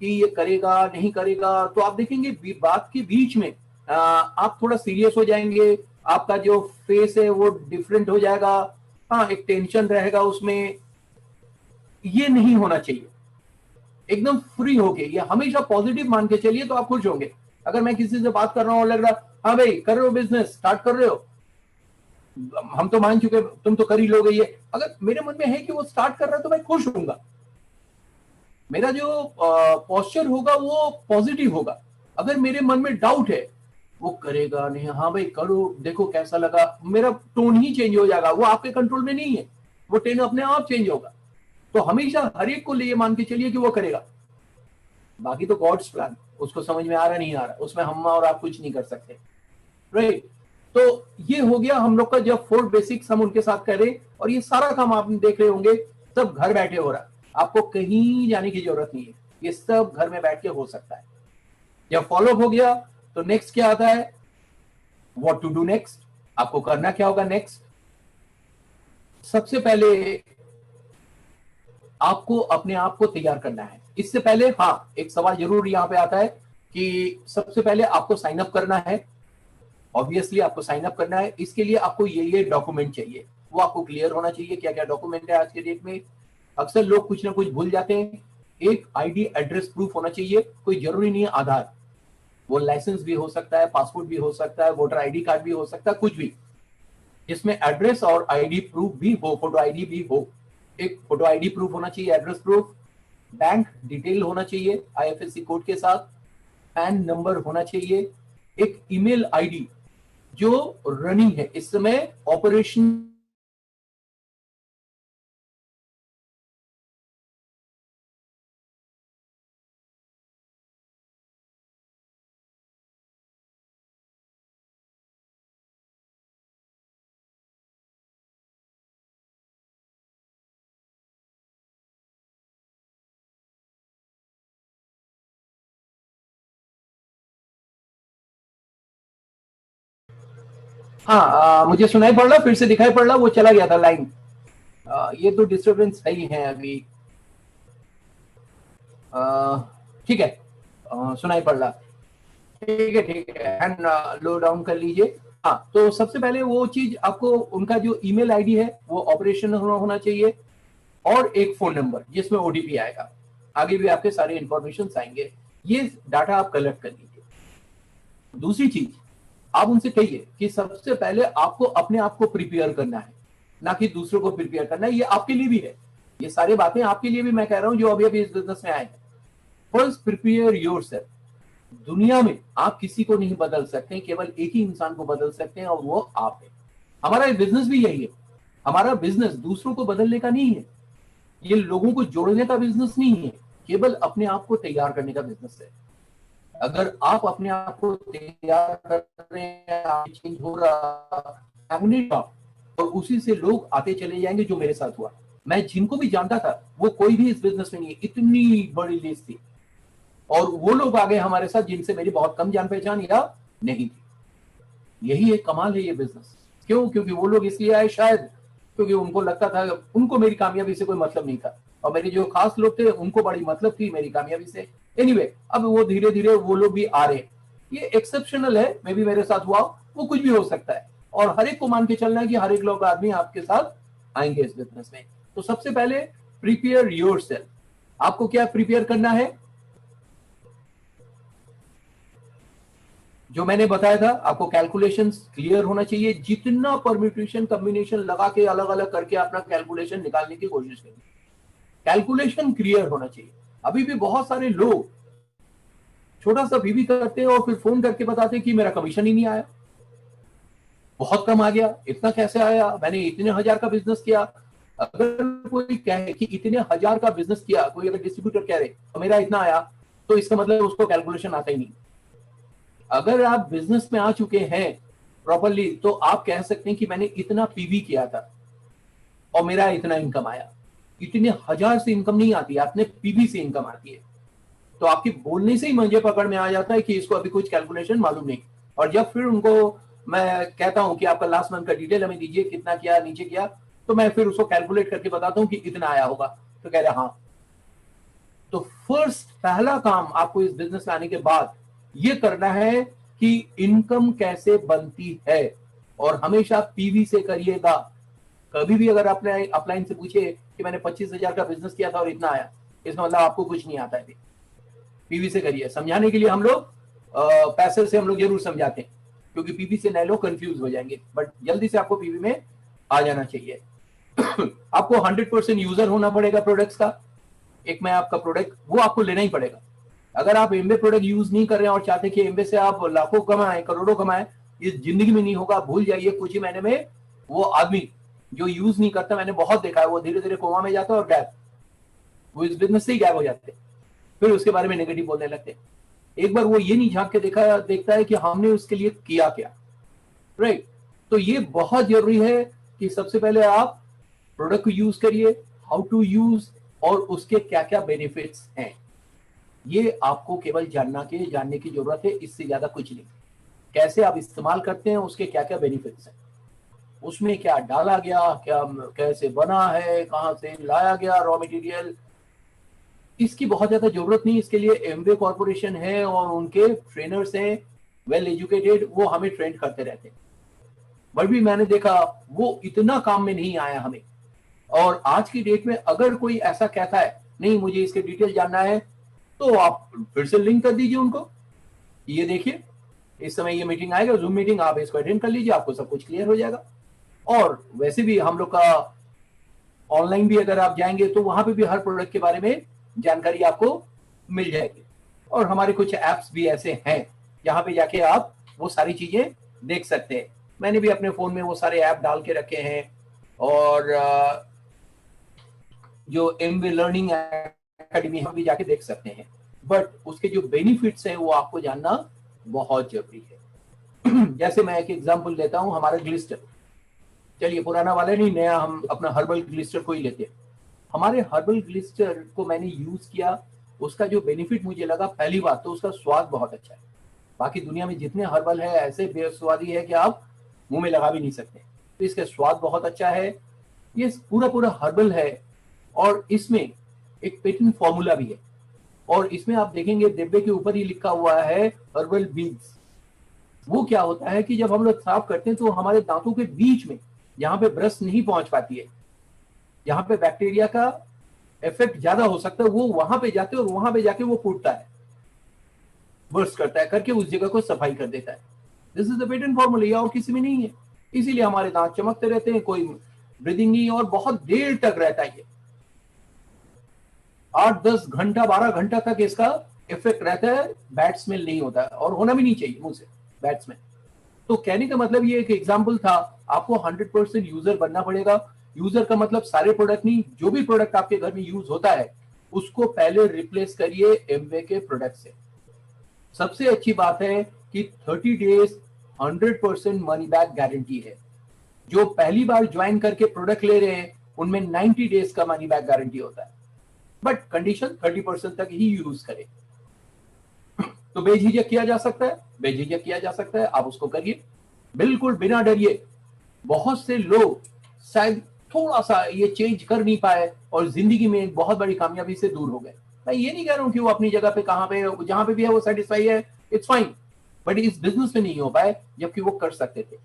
कि ये करेगा नहीं करेगा, तो आप देखेंगे बात के बीच में आप थोड़ा सीरियस हो जाएंगे, आपका जो फेस है वो डिफरेंट हो जाएगा, हाँ एक टेंशन रहेगा उसमें। ये नहीं होना चाहिए, एकदम फ्री होके, ये हमेशा पॉजिटिव मान के चलिए तो आप खुश होंगे। अगर मैं किसी से बात कर रहा हूँ, लग रहा हाँ भाई कर रहे हो बिजनेस, स्टार्ट कर रहे हो, हम तो मान चुके तुम तो कर ही लोगे ये, अगर मेरे मन में है कि वो स्टार्ट कर रहा है तो मैं खुश होऊंगा। मेरा जो पोस्चर होगा वो पॉजिटिव होगा। अगर मेरे मन में डाउट है वो करेगा नहीं, हाँ भाई करो देखो कैसा लगा, मेरा टोन ही चेंज हो जाएगा। वो आपके कंट्रोल में नहीं है, वो टोन अपने आप चेंज होगा। तो हमेशा हर एक को लिए मान के चलिए कि वो करेगा। बाकी तो गॉड्स प्लान, उसको समझ में आ रहा नहीं आ रहा, उसमें हम और आप कुछ नहीं कर सकते, राइट। तो ये हो गया हम लोग का जब 4 बेसिक्स हम उनके साथ करें, और ये सारा काम आप देख रहे होंगे सब घर बैठे हो रहा है, आपको कहीं जाने की जरूरत नहीं है, ये सब घर में बैठ के हो सकता है। जब फॉलो हो गया तो नेक्स्ट क्या आता है, व्हाट टू डू नेक्स्ट, आपको करना क्या होगा नेक्स्ट। सबसे पहले आपको अपने आप को तैयार करना है। इससे पहले हाँ, एक सवाल जरूर यहां पे आता है कि सबसे पहले आपको साइन अप करना है। ऑब्वियसली आपको साइन अप करना है, इसके लिए आपको ये डॉक्यूमेंट चाहिए, वो आपको क्लियर होना चाहिए क्या क्या डॉक्यूमेंट है आज के डेट में। अक्सर लोग कुछ ना कुछ भूल जाते हैं। एक आईडी एड्रेस प्रूफ होना चाहिए, कोई जरूरी नहीं है आधार, वो लाइसेंस भी हो सकता है, पासपोर्ट भी हो सकता है, वोटर आईडी कार्ड भी हो सकता है, कुछ भी जिसमें एड्रेस और आईडी प्रूफ भी हो, फोटो आईडी भी हो। एक फोटो आईडी प्रूफ होना चाहिए, एड्रेस प्रूफ, बैंक डिटेल होना चाहिए आईएफएससी कोड के साथ, पैन नंबर होना चाहिए, एक ईमेल आईडी जो रनिंग है इस समय ऑपरेशन। हाँ, मुझे सुनाई पड़ रहा, फिर से दिखाई पड़ रहा, वो चला गया था लाइन। ये तो डिस्टर्बेंस सही है अभी। ठीक है, सुनाई पड़ रहा। ठीक है, एंड लो डाउन कर लीजिए। हाँ, तो सबसे पहले वो चीज आपको, उनका जो ईमेल आईडी है वो ऑपरेशन होना चाहिए, और एक फोन नंबर जिसमें ओटीपी आएगा, आगे भी आपके सारे इंफॉर्मेशन आएंगे। ये डाटा आप कलेक्ट कर लीजिए। दूसरी चीज, आप उनसे कहिए कि सबसे पहले आपको अपने आप को प्रिपेयर करना है, ना कि दूसरों को प्रिपेयर करना है। ये आपके लिए भी है, ये सारी बातें आपके लिए भी मैं कह रहा हूं जो अभी अभी इस बिजनेस में आए हैं। First prepare yourself. दुनिया में आप किसी को नहीं बदल सकते, केवल एक ही इंसान को बदल सकते हैं, और वो आप है। हमारा बिजनेस भी यही है। हमारा बिजनेस दूसरों को बदलने का नहीं है, ये लोगों को जोड़ने का बिजनेस नहीं है, केवल अपने आप को तैयार करने का बिजनेस है। अगर आप अपने आप को तैयार कर रहे हैं, चेंज हो रहा मैग्नेट, और उसी से लोग आते चले जाएंगे, जो मेरे साथ हुआ। मैं जिनको भी जानता था वो कोई भी इस बिजनेस में नहीं है, इतनी बड़ी लिस्ट थी, और वो लोग आ गए हमारे साथ जिनसे मेरी बहुत कम जान पहचान या नहीं थी। यही एक कमाल है ये बिजनेस। क्यों? क्योंकि वो लोग इसलिए आए, शायद क्योंकि उनको लगता था, उनको मेरी कामयाबी से कोई मतलब नहीं था, और मेरे जो खास लोग थे उनको बड़ी मतलब थी मेरी कामयाबी से। एनीवे, अब वो धीरे धीरे वो लोग भी आ रहे हैं। ये एक्सेप्शनल है, मे भी मेरे साथ हुआ, वो कुछ भी हो सकता है, और हर एक को मान के चलना है कि हर एक लोग आदमी आपके साथ आएंगे इस बिजनेस में। तो सबसे पहले प्रिपेयर योरसेल्फ। आपको क्या प्रिपेयर करना है? जो मैंने बताया था, आपको कैलकुलेशंस क्लियर होना चाहिए। जितना परम्यूटेशन कॉम्बिनेशन लगा के अलग अलग करके अपना कैलकुलेशन निकालने की कोशिश करिए, कैलकुलेशन क्लियर होना चाहिए। अभी भी बहुत सारे लोग छोटा सा भी करते हैं और फिर फोन करके बताते हैं कि मेरा कमीशन ही नहीं आया, बहुत कम आ गया, इतना कैसे आया, मैंने इतने हजार का बिजनेस किया। अगर कोई कहे कि इतने हजार का बिजनेस किया, कोई अगर डिस्ट्रीब्यूटर कह रहे तो मेरा इतना आया, तो इसका मतलब उसको कैलकुलेशन आता ही नहीं। अगर आप बिजनेस में आ चुके हैं प्रॉपरली, तो आप कह सकते हैं कि मैंने इतना पीवी किया था और मेरा इतना इनकम आया। इतने हजार से इनकम नहीं आती, आपने पीवी से इनकम आती है। तो आपके बोलने से ही मुझे पकड़ में आ जाता है कि इसको अभी कुछ कैलकुलेशन मालूम नहीं। और जब फिर उनको मैं कहता हूं कि आपका लास्ट मंथ का डिटेल हमें दीजिए, कितना किया, नीचे किया, तो मैं फिर उसको कैलकुलेट करके बताता हूं कि इतना आया होगा, तो कह रहे हाँ। तो फर्स्ट, पहला काम आपको इस बिजनेस में आने के बाद ये करना है कि इनकम कैसे बनती है, और हमेशा पीवी से करिएगा। कभी भी अगर आपने अपलाइन से पूछे कि मैंने 25,000 का बिजनेस किया था और इतना आया, इसका मतलब आपको कुछ नहीं आता है। पीवी से करिए। समझाने के लिए हम लोग पैसे से हम लोग जरूर समझाते हैं, क्योंकि पीवी से नए लोग कंफ्यूज हो जाएंगे, बट जल्दी से आपको पीवी में आ जाना चाहिए। आपको 100% यूजर होना पड़ेगा प्रोडक्ट्स का। एक मैं आपका प्रोडक्ट, वो आपको लेना ही पड़ेगा। अगर आप एमबे प्रोडक्ट यूज नहीं कर रहे हैं और चाहते कि एमबे से आप लाखों कमाएं, करोड़ों कमाएं, इस जिंदगी में नहीं होगा, भूल जाइए। कुछ ही महीने में वो आदमी जो यूज नहीं करता, मैंने बहुत देखा है, वो धीरे धीरे कोमा में जाता है और गायब, वो इस बिजनेस से ही गायब हो जाते हैं। फिर उसके बारे में नेगेटिव बोलने लगते हैं। एक बार वो ये नहीं झांक के देखता है कि हमने उसके लिए किया क्या, राइट। तो ये बहुत जरूरी है कि सबसे पहले आप प्रोडक्ट को यूज करिए, हाउ टू यूज, और उसके क्या क्या बेनिफिट्स हैं। ये आपको केवल जानने की जरूरत है, इससे ज्यादा कुछ नहीं। कैसे आप इस्तेमाल करते हैं, उसके क्या क्या बेनिफिट्स हैं, उसमें क्या डाला गया, क्या कैसे बना है, कहाँ से लाया गया रॉ मटेरियल, इसकी बहुत ज्यादा जरूरत नहीं। इसके लिए एमवे कॉर्पोरेशन है और उनके ट्रेनर्स हैं, वेल एजुकेटेड, वो हमें ट्रेन करते रहते हैं। बट भी मैंने देखा वो इतना काम में नहीं आया हमें। और आज की डेट में अगर कोई ऐसा कहता है नहीं मुझे इसके डिटेल जानना है, तो आप फिर से लिंक कर दीजिए उनको, ये देखिए इस समय ये मीटिंग आएगा, जूम मीटिंग, आप इसको अटेंड कर लीजिए, आपको सब कुछ क्लियर हो जाएगा। और वैसे भी हम लोग का ऑनलाइन भी अगर आप जाएंगे तो वहां पे भी हर प्रोडक्ट के बारे में जानकारी आपको मिल जाएगी। और हमारे कुछ एप्स भी ऐसे हैं जहां पे जाके आप वो सारी चीजें देख सकते हैं। मैंने भी अपने फोन में वो सारे ऐप डाल के रखे हैं। और जो एमवे लर्निंग एकेडमी हम भी जाके देख सकते हैं। बट उसके जो बेनिफिट्स हैं वो आपको जानना बहुत जरूरी है। जैसे मैं एक एग्जांपल देता हूं, हमारा ग्लिस्टर, चलिए पुराना वाला नहीं, नया हम अपना हर्बल ग्लिस्टर को ही लेते हैं। हमारे हर्बल ग्लिस्टर को मैंने यूज किया, उसका जो बेनिफिट मुझे लगा, पहली बात तो उसका स्वाद बहुत अच्छा है। बाकी दुनिया में जितने हर्बल है ऐसे बेस्वादी है कि आप मुंह में लगा भी नहीं सकते, तो इसका स्वाद बहुत अच्छा है। ये पूरा पूरा हर्बल है और इसमें एक पेटेंट फॉर्मूला भी है। और इसमें आप देखेंगे डिब्बे के ऊपर ही लिखा हुआ है हर्बल बीन्स। वो क्या होता है कि जब हम लोग साफ करते हैं तो हमारे दांतों के बीच में, जहां पे ब्रश नहीं पहुंच पाती है, जहां पे बैक्टीरिया का इफेक्ट ज्यादा हो सकता है, वो वहां पे जाते हैं और वहां पे जाके वो फूटता है, बर्स्ट करता है, करके उस जगह को सफाई कर देता है। This is the patent formula, और किसी में नहीं है। इसीलिए हमारे दांत चमकते रहते हैं, कोई ब्रीदिंग नहीं, और बहुत देर तक रहता है। 8-10 घंटा 12 घंटा तक इसका इफेक्ट रहता है, बैड स्मेल नहीं होता है, और होना भी नहीं चाहिए मुंह से बैड स्मेल। तो कहने का मतलब ये एक एग्जांपल था, आपको 100% यूजर बनना पड़ेगा। यूजर का मतलब सारे प्रोडक्ट नहीं, जो भी प्रोडक्ट आपके घर में यूज होता है उसको पहले रिप्लेस करिए एमवे के प्रोडक्ट से। सबसे अच्छी बात है कि 30 डेज 100% मनी बैक गारंटी है। जो पहली बार ज्वाइन करके प्रोडक्ट ले रहे हैं उनमें 90 डेज का मनी बैक गारंटी होता है, बट कंडीशन 30% तक ही यूज करें। तो बेझिझक किया जा सकता है, बेझिझक किया जा सकता है, आप उसको करिए बिल्कुल बिना डरिए। बहुत से लोग शायद थोड़ा सा ये चेंज कर नहीं पाए और जिंदगी में एक बहुत बड़ी कामयाबी से दूर हो गए। मैं ये नहीं कह रहा हूं कि वो अपनी जगह पे कहां पे जहां पे भी है वो सेटिस्फाई है, इट्स फाइन, बट इस बिजनेस में नहीं हो पाए जबकि वो कर सकते थे।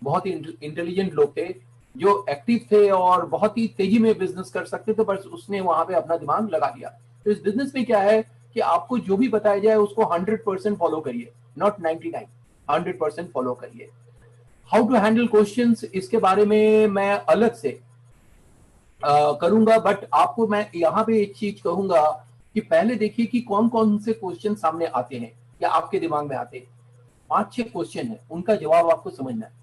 बहुत ही इंटेलिजेंट लोग थे जो एक्टिव थे और बहुत ही तेजी में बिजनेस कर सकते थे, बस उसने वहां पे अपना दिमाग लगा दिया। तो इस बिजनेस में क्या है कि आपको जो भी बताया जाए उसको 100% फॉलो करिए, नॉट 99, 100% फॉलो करिए। हाउ टू हैंडल क्वेश्चंस, इसके बारे में मैं अलग से करूंगा, बट आपको मैं यहाँ पे एक चीज कहूंगा कि पहले देखिए कि कौन कौन से क्वेश्चन सामने आते हैं या आपके दिमाग में आते हैं। 5-6 क्वेश्चन है, उनका जवाब आपको समझना है।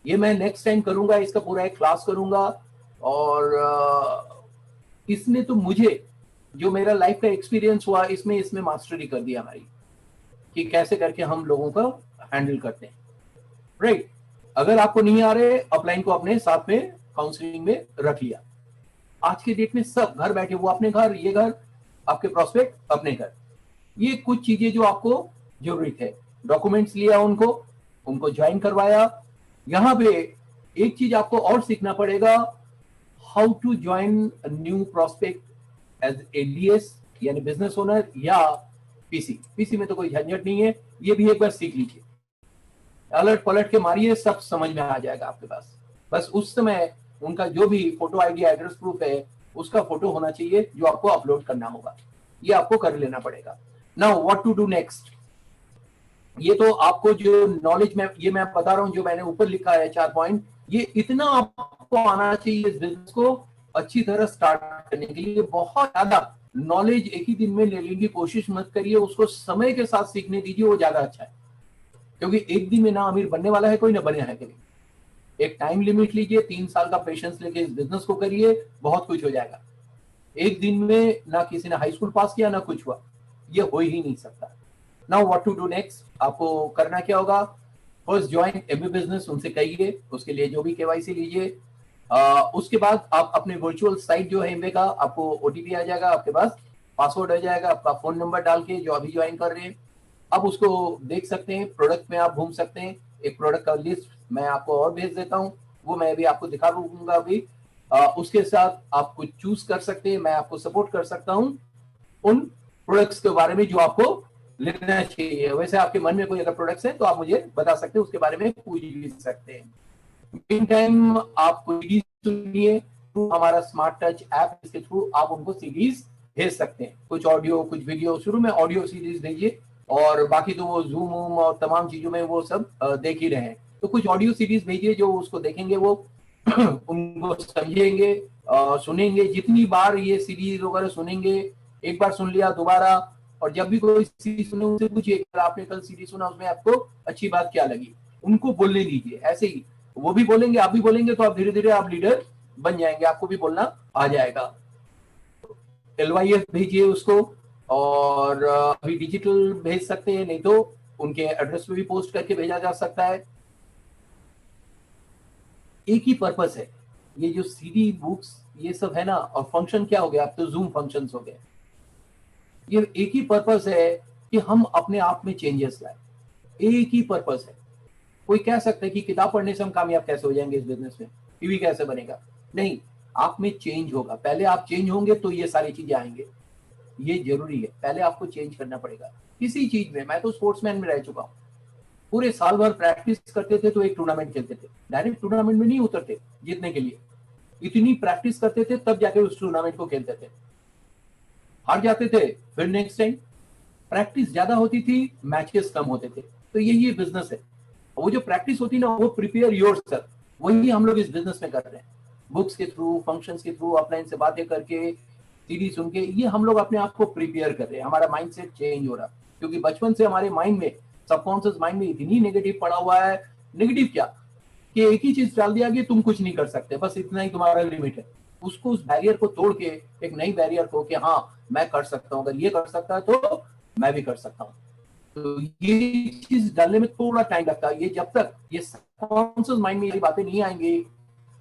ये मैं नेक्स्ट टाइम करूंगा, इसका पूरा एक क्लास करूंगा। और इसने तो मुझे जो मेरा लाइफ का एक्सपीरियंस हुआ इसमें मास्टरी कर दिया हमारी, कि कैसे करके हम लोगों को हैंडल करते हैं, राइट। अगर आपको नहीं आ रहे, अपलाइन को अपने साथ में काउंसलिंग में रख लिया। आज के डेट में सब घर बैठे, वो अपने घर, ये घर, आपके प्रोस्पेक्ट अपने घर। ये कुछ चीजें जो आपको जरूरी है, डॉक्यूमेंट्स लिया उनको ज्वाइन करवाया। यहाँ पे एक चीज आपको और सीखना पड़ेगा, how to join new prospect as ads यानी बिजनेस ओनर या पीसी में तो कोई झंझट नहीं है, ये भी एक बार सीख लीजिए। अलट पलट के मारिए, सब समझ में आ जाएगा आपके पास। बस उस समय उनका जो भी फोटो आईडी एड्रेस प्रूफ है उसका फोटो होना चाहिए जो आपको अपलोड करना होगा, ये आपको कर लेना पड़ेगा। Now what to do next, ये तो आपको जो नॉलेज में ये मैं बता रहा हूं, जो मैंने ऊपर लिखा है 4 पॉइंट, ये इतना आपको आना चाहिए इस बिजनेस को अच्छी तरह स्टार्ट करने के लिए। बहुत ज्यादा नॉलेज एक ही दिन में लेने की कोशिश मत करिए, उसको समय के साथ सीखने दीजिए, वो ज्यादा अच्छा है। क्योंकि एक दिन में ना अमीर बनने वाला है कोई, ना बने है कभी। एक टाइम लिमिट लीजिए, 3 साल का पेशेंस लेके इस बिजनेस को करिए, बहुत कुछ हो जाएगा। एक दिन में ना किसी ने हाई स्कूल पास किया ना कुछ हुआ, ये हो ही नहीं सकता। Now what to do next, आपको करना क्या होगा, फर्स्ट ज्वाइन एमबी बिजनेस, उनसे कहिए, उसके लिए जो भी केवाईसी लीजिए। उसके बाद आप अपने वर्चुअल साइट जो है एमबी का, आपको ओटीपी आ जाएगा आपके पास, पासवर्ड आ जाएगा आपका फोन नंबर डाल के, जो अभी ज्वाइन कर रहे हैं। अब उसको देख सकते हैं, प्रोडक्ट में आप घूम सकते हैं। एक प्रोडक्ट का लिस्ट मैं आपको और भेज देता हूँ, वो मैं भी आपको दिखा दूंगा अभी। उसके साथ आप कुछ चूज कर सकते हैं, मैं आपको सपोर्ट कर सकता हूँ उन प्रोडक्ट्स के बारे में जो आपको लेना चाहिए। वैसे आपके मन में कोई अगर प्रोडक्ट्स है तो आप मुझे बता सकते हैं, उसके बारे में पूछ भी सकते हैं। मीन टाइम आप सीरीज सुनिए थ्रू हमारा स्मार्ट टच ऐप, इसके थ्रू आप उनको सीरीज भेज सकते हैं, कुछ ऑडियो कुछ वीडियो। शुरू में ऑडियो सीरीज भेजिए, और बाकी तो वो जूम और तमाम चीजों में वो सब देख ही रहे हैं। तो कुछ ऑडियो सीरीज भेजिए, जो उसको देखेंगे वो उनको समझेंगे, सुनेंगे। जितनी बार ये सीरीज वगैरह सुनेंगे, एक बार सुन लिया दोबारा, और जब भी कोई सीरीज सुने उनसे पूछिए आपने कल सीरीज सुना, उसमें आपको अच्छी बात क्या लगी, उनको बोलने दीजिए। ऐसे ही वो भी बोलेंगे, आप भी बोलेंगे, तो आप धीरे धीरे आप लीडर बन जाएंगे, आपको भी बोलना आ जाएगा। LYF भेजिए उसको, और अभी डिजिटल भेज सकते हैं, नहीं तो उनके एड्रेस पे भी पोस्ट करके भेजा जा सकता है। एक ही पर्पस है, ये जो सीडी बुक्स ये सब है ना, और फंक्शन क्या हो गया, अब तो जूम फंक्शंस हो गए। ये एक ही पर्पस है कि हम अपने आप में चेंजेस लाए, एक ही पर्पस है। कोई कह सकता है कि किताब पढ़ने से हम कामयाब कैसे हो जाएंगे इस बिजनेस में, टीवी कैसे बनेगा, नहीं, आप में चेंज होगा। पहले आप चेंज होंगे तो ये सारी चीजें आएंगे, ये जरूरी है। पहले आपको चेंज करना पड़ेगा किसी चीज में। मैं तो स्पोर्ट्समैन में रह चुका हूँ, पूरे साल भर प्रैक्टिस करते थे तो एक टूर्नामेंट खेलते थे, डायरेक्ट टूर्नामेंट में नहीं उतरते जीतने के लिए, इतनी प्रैक्टिस करते थे तब जाके उस टूर्नामेंट को खेलते थे। हार जाते थे, फिर नेक्स्ट टाइम। प्रैक्टिस ज्यादा होती थी, मैचेस कम होते थे। तो यही बिजनेस है, वो जो प्रैक्टिस होती ना, वो प्रिपेयर योरसेल्फ, वही हम लोग इस बिजनेस में कर रहे हैं। बुक्स के थ्रू, फंक्शंस के थ्रू, ऑफलाइन से बातें करके, सीरीज सुन के, ये हम लोग अपने आप को प्रिपेयर कर रहे हैं। हमारा माइंडसेट चेंज हो रहा है, क्योंकि बचपन से हमारे माइंड में, सबकॉन्शियस माइंड में इतनी नेगेटिव पड़ा हुआ है। नेगेटिव क्या, कि एक ही चीज डाल दिया कि तुम कुछ नहीं कर सकते, बस इतना ही तुम्हारा लिमिट है। उसको, उस बैरियर को तोड़ के एक नई बैरियर को, कि हाँ मैं कर सकता हूँ, अगर ये कर सकता है तो मैं भी कर सकता हूँ। तो ये चीज डालने में थोड़ा टाइम लगता है। ये जब तक ये सबकॉन्शियस माइंड में ये बातें नहीं आएंगी,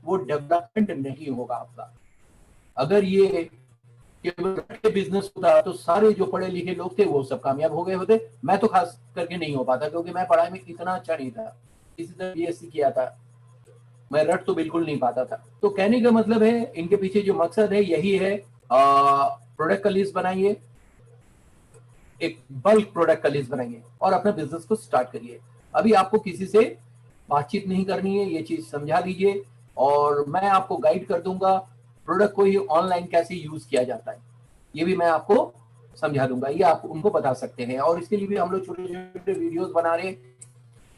वो डेवलपमेंट नहीं होगा आपका। अगर ये केवल बिजनेस होता तो सारे जो पढ़े लिखे लोग थे वो सब कामयाब हो गए होते। मैं तो खास करके नहीं हो पाता, क्योंकि मैं पढ़ाई में इतना अच्छा नहीं था। इसी तरह BSc किया था, मैं रट तो बिल्कुल नहीं पाता था। तो कहने का मतलब है, इनके पीछे जो मकसद है यही है। प्रोडक्ट का लिस्ट बनाइए, एक बल्क प्रोडक्ट का लिस्ट बनाइए, और अपना बिजनेस को स्टार्ट करिए। अभी आपको किसी से बातचीत नहीं करनी है, ये चीज समझा लीजिए, और मैं आपको गाइड कर दूंगा प्रोडक्ट को ही ऑनलाइन कैसे यूज किया जाता है, ये भी मैं आपको समझा दूंगा। ये आप उनको बता सकते हैं, और इसके लिए भी हम लोग छोटे छोटे वीडियोस बना रहे हैं।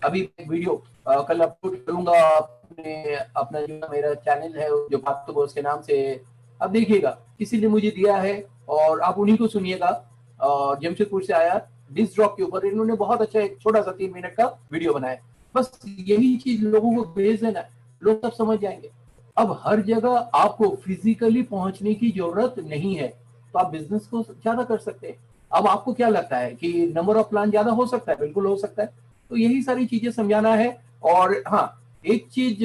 अभी एक वीडियो कल अपलोड करूंगा अपने, अपना जो मेरा चैनल है जो बात तो बॉस के नाम से, अब देखिएगा किसी ने मुझे दिया है, और आप उन्हीं को सुनिएगा। और जमशेदपुर से आया, डिस्क ड्रॉप के ऊपर इन्होंने बहुत अच्छा एक छोटा सा 3 मिनट का वीडियो बनाया। बस यही चीज लोगों को भेज देना है, लोग सब समझ जाएंगे। अब हर जगह आपको फिजिकली पहुंचने की जरूरत नहीं है, तो आप बिजनेस को ज्यादा कर सकते हैं। अब आपको क्या लगता है कि नंबर ऑफ प्लान ज्यादा हो सकता है? बिल्कुल हो सकता है। तो यही सारी चीजें समझाना है। और हाँ, एक चीज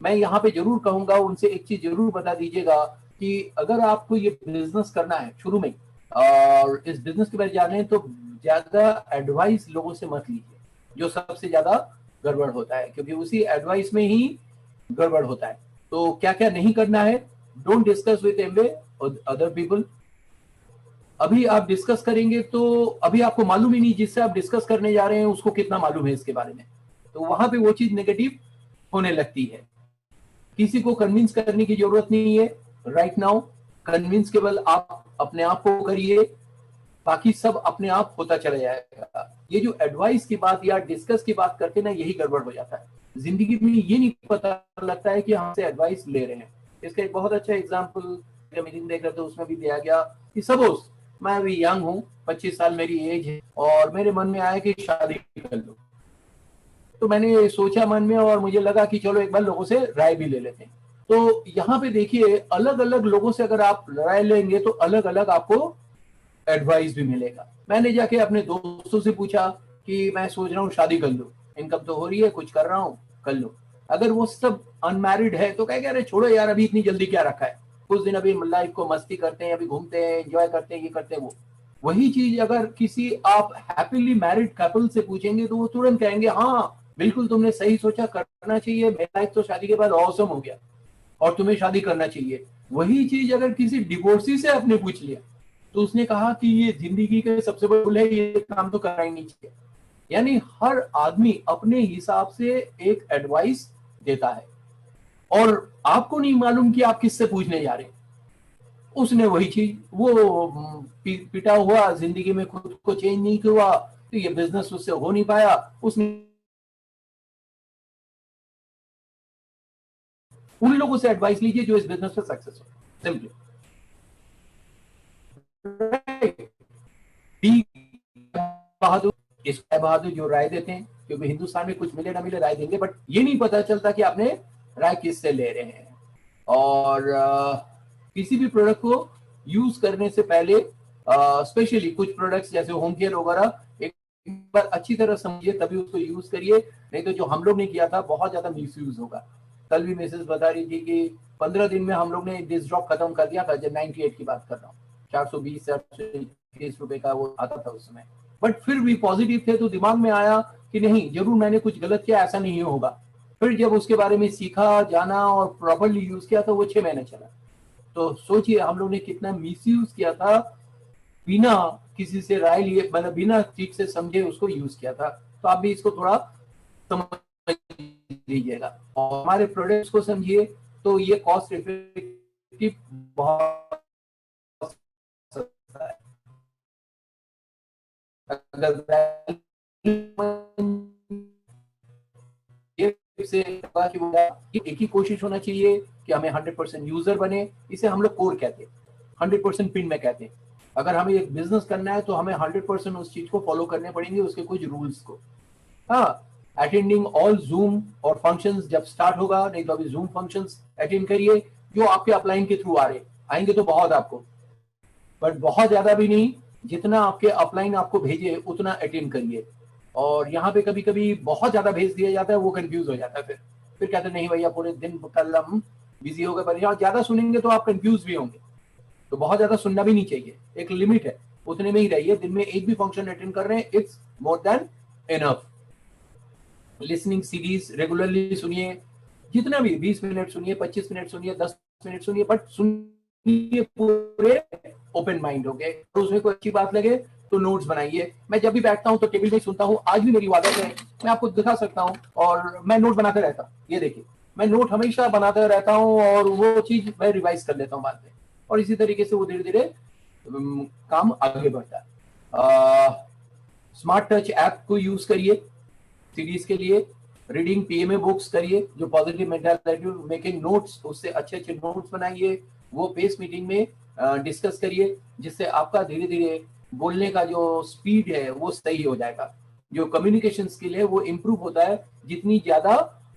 मैं यहाँ पे जरूर कहूंगा, उनसे एक चीज जरूर बता दीजिएगा कि अगर आपको ये बिजनेस करना है शुरू में, और इस बिजनेस के बारे में जाने, तो ज्यादा एडवाइस लोगों से मत लीजिए, जो सबसे ज्यादा गड़बड़ होता है, क्योंकि उसी एडवाइस में ही गड़बड़ होता है। तो क्या क्या नहीं करना है, don't discuss with Amway other people. अभी आप डिस्कस करेंगे तो अभी आपको मालूम ही नहीं जिससे आप डिस्कस करने जा रहे हैं उसको कितना मालूम है इसके बारे में, तो वहां पे वो चीज नेगेटिव होने लगती है। किसी को कन्विंस करने की जरूरत नहीं है राइट नाउ। कन्विंस केवल आप अपने आप को करिए, बाकी सब अपने आप होता चला जाएगा। ये जो एडवाइस की बात या डिस्कस की बात करते ना, यही गड़बड़ हो जाता है। जिंदगी में ये नहीं पता लगता है कि हमसे एडवाइस ले रहे हैं। इसका एक बहुत अच्छा एग्जाम्पल मीटिंग देख रहे थे, उसमें भी दिया गया कि सपोज मैं अभी यंग हूँ, 25 साल मेरी एज है, और मेरे मन में आया कि शादी कर लो। तो मैंने सोचा मन में, और मुझे लगा कि चलो एक बार लोगों से राय भी ले लेते हैं। तो यहाँ पे देखिए, अलग अलग लोगों से अगर आप राय लेंगे तो अलग अलग आपको एडवाइस भी मिलेगा। मैंने जाके अपने दोस्तों से पूछा कि मैं सोच रहा हूँ शादी कर लूँ, इनकम तो हो रही है, कुछ कर रहा हूँ, कर लो। अगर वो सब अनमैरिड है तो कहेगा अरे छोड़ो यार, अभी इतनी जल्दी क्या रखा है, कुछ दिन अभी लाइफ को मस्ती करते हैं, अभी घूमते हैं, एंजॉय करते हैं, ये करते हैं वो। वही चीज अगर किसी आप हैप्पीली मैरिड कपल से पूछेंगे तो वो तुरंत कहेंगे हाँ बिल्कुल तुमने सही सोचा, करना चाहिए, मेरा लाइफ तो शादी के बाद ऑसम हो गया और तुम्हें शादी करना चाहिए। वही चीज अगर किसी डिवोर्सी से आपने पूछ लिया तो उसने कहा कि ये जिंदगी के सबसे बड़े भूल है, ये काम तो करना ही नहीं चाहिए। यानी हर आदमी अपने हिसाब से एक एडवाइस देता है और आपको नहीं मालूम कि आप किससे पूछने जा रहे हैं। उसने वही चीज वो पिटा हुआ, जिंदगी में खुद को चेंज नहीं हुआ, तो ये बिजनेस उससे हो नहीं पाया। उसने उन लोगों से एडवाइस लीजिए जो इस बिजनेस में सक्सेस हो, सिंपली। बहादुर, इस बहादुर जो राय देते हैं, क्योंकि हिंदुस्तान में कुछ मिले ना मिले राय देंगे, बट ये नहीं पता चलता कि आपने राय किससे ले रहे हैं। और किसी भी प्रोडक्ट को यूज करने से पहले स्पेशली कुछ प्रोडक्ट्स जैसे होम केयर वगैरह एक बार अच्छी तरह समझिए तभी उसको यूज करिए, नहीं तो जो हम लोग ने किया था बहुत ज्यादा मिस यूज होगा। कल भी मैसेज बता रही थी कि 15 दिन में हम लोग ने डिस्क ड्रॉप खत्म कर दिया था, जब 98 की बात कर रहा हूँ, 420 430 रुपए का वो आता था उस समय। बट फिर भी पॉजिटिव थे तो दिमाग में आया कि नहीं जरूर मैंने कुछ गलत किया, ऐसा नहीं होगा। फिर जब उसके बारे में सीखा, जाना और प्रॉपरली यूज किया तो वो 6 महीने चला। तो सोचिए हम लोग ने कितना मिस यूज किया था, बिना किसी से राय लिए, मतलब बिना ठीक से समझे उसको यूज किया था। तो आप भी इसको थोड़ा समझ लीजिएगा और हमारे प्रोडक्ट्स को समझिए। तो ये कॉस्ट इफेक्टिव बहुत सस्ता है। अगर से एक ही कोशिश होना चाहिए कि हमें 100% यूजर बने, इसे हम लोग कोर कहते हैं, 100% पिन में कहते हैं। अगर हमें एक बिजनेस करना है तो हमें 100% उस चीज को फॉलो करने पड़ेंगे, उसके कुछ रूल्स को। हाँ, अटेंडिंग ऑल जूम और फंक्शंस जब स्टार्ट होगा, नहीं तो अभी जूम फंक्शंस अटेंड करिए जो आपके अपलाइन के थ्रू आ रहे आएंगे तो बहुत आपको, बट बहुत ज्यादा भी नहीं, जितना आपके अपलाइन आपको भेजे उतना अटेंड करिए। और यहाँ पे कभी कभी बहुत ज्यादा भेज दिया जाता है, वो कंफ्यूज हो जाता है। फिर कहते नहीं भैया पूरे दिन कल हम बिजी हो गए, पर ज्यादा सुनेंगे तो आप कंफ्यूज भी होंगे। तो बहुत ज्यादा सुनना भी नहीं चाहिए, एक लिमिट है, उतने में ही रहिए। दिन में एक भी फंक्शन अटेंड कर रहे हैं, it's more than enough. Listening series regularly सुनिए, जितना भी 20 मिनट सुनिए, 25 मिनट सुनिए, 10 मिनट सुनिए, बट सुनिए पूरे ओपन माइंड हो गए। तो उसमें कोई अच्छी बात लगे तो नोट्स बनाइए। मैं जब भी बैठता हूँ तो टेबल में सुनता हूँ, आज भी मेरी आदत है, मैं आपको दिखा सकता हूँ। और मैं नोट बनाते रहता हूँ, ये देखिए मैं नोट हमेशा बनाते रहता हूँ और वो चीज मैं रिवाइज कर लेता हूँ बाद में। और इसी तरीके से वो धीरे धीरे काम आगे बढ़ता है। स्मार्ट टच ऐप को यूज करिए सीरीज के लिए, रीडिंग पीएमए बुक्स करिए जो पॉजिटिव मेंटालिटी, मेकिंग नोट्स, उससे अच्छे अच्छे नोट्स बनाइए, वो पेस मीटिंग में डिस्कस करिए, जिससे आपका धीरे धीरे बोलने का जो स्पीड है वो सही हो जाएगा। जो कम्युनिकेशन स्किल है वो इम्प्रूव होता है जितनी ज्यादा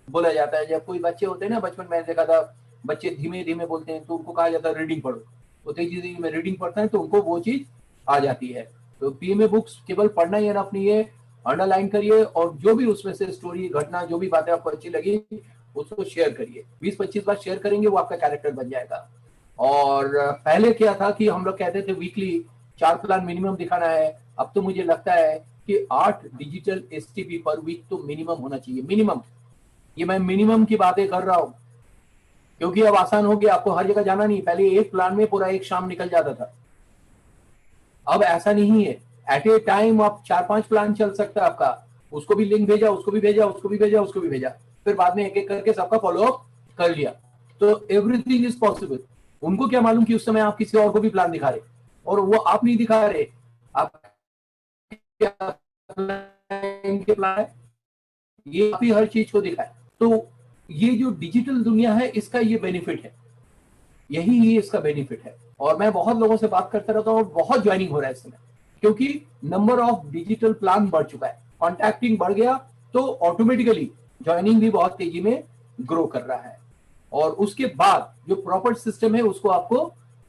बोला जाता है। जब कोई बच्चे होते हैं ना, बचपन में देखा था बच्चे धीमे धीमे बोलते हैं तो उनको कहा जाता है रीडिंग पढ़ो, वो तेजी तेजी में रीडिंग पढ़ते हैं तो उनको वो चीज आ जाती है। तो पीएमए बुक्स केवल पढ़ना ही एनफ नहीं है, अंडरलाइन करिए और जो भी उसमें से स्टोरी, घटना, जो भी बातें आपको अच्छी लगी उसको शेयर करिए। 20-25 बार शेयर करेंगे वो आपका कैरेक्टर बन जाएगा। और पहले क्या था कि हम लोग कहते थे वीकली 4 प्लान मिनिमम दिखाना है, अब तो मुझे लगता है कि 8 डिजिटल एसटीपी पर वीक तो मिनिमम होना चाहिए, मिनिमम। ये मैं मिनिमम की बातें कर रहा हूँ क्योंकि अब आसान हो गया, आपको हर जगह जाना नहीं। पहले एक प्लान में पूरा एक शाम निकल जाता था, अब ऐसा नहीं है। एट ए टाइम आप 4-5 प्लान चल सकता है आपका। उसको भी लिंक भेजा, उसको भी भेजा, उसको भी भेजा, उसको भी भेजा, फिर बाद में एक एक करके सबका फॉलो अप कर लिया। तो एवरीथिंग इज पॉसिबल। उनको क्या मालूम कि उस समय आप किसी और को भी प्लान दिखा रहे, और वो आप नहीं दिखा रहे, आप प्लान है, ये आप ही हर चीज को दिखाए। तो ये जो डिजिटल दुनिया है इसका ये बेनिफिट है, यही ही इसका बेनिफिट है। और मैं बहुत लोगों से बात करता रहता हूँ और बहुत ज्वाइनिंग हो रहा है इस समय, क्योंकि नंबर ऑफ डिजिटल प्लान बढ़ चुका है, कॉन्टैक्टिंग बढ़ गया, तो ऑटोमेटिकली ज्वाइनिंग भी बहुत तेजी में ग्रो कर रहा है। और उसके बाद जो प्रॉपर सिस्टम है उसको आपको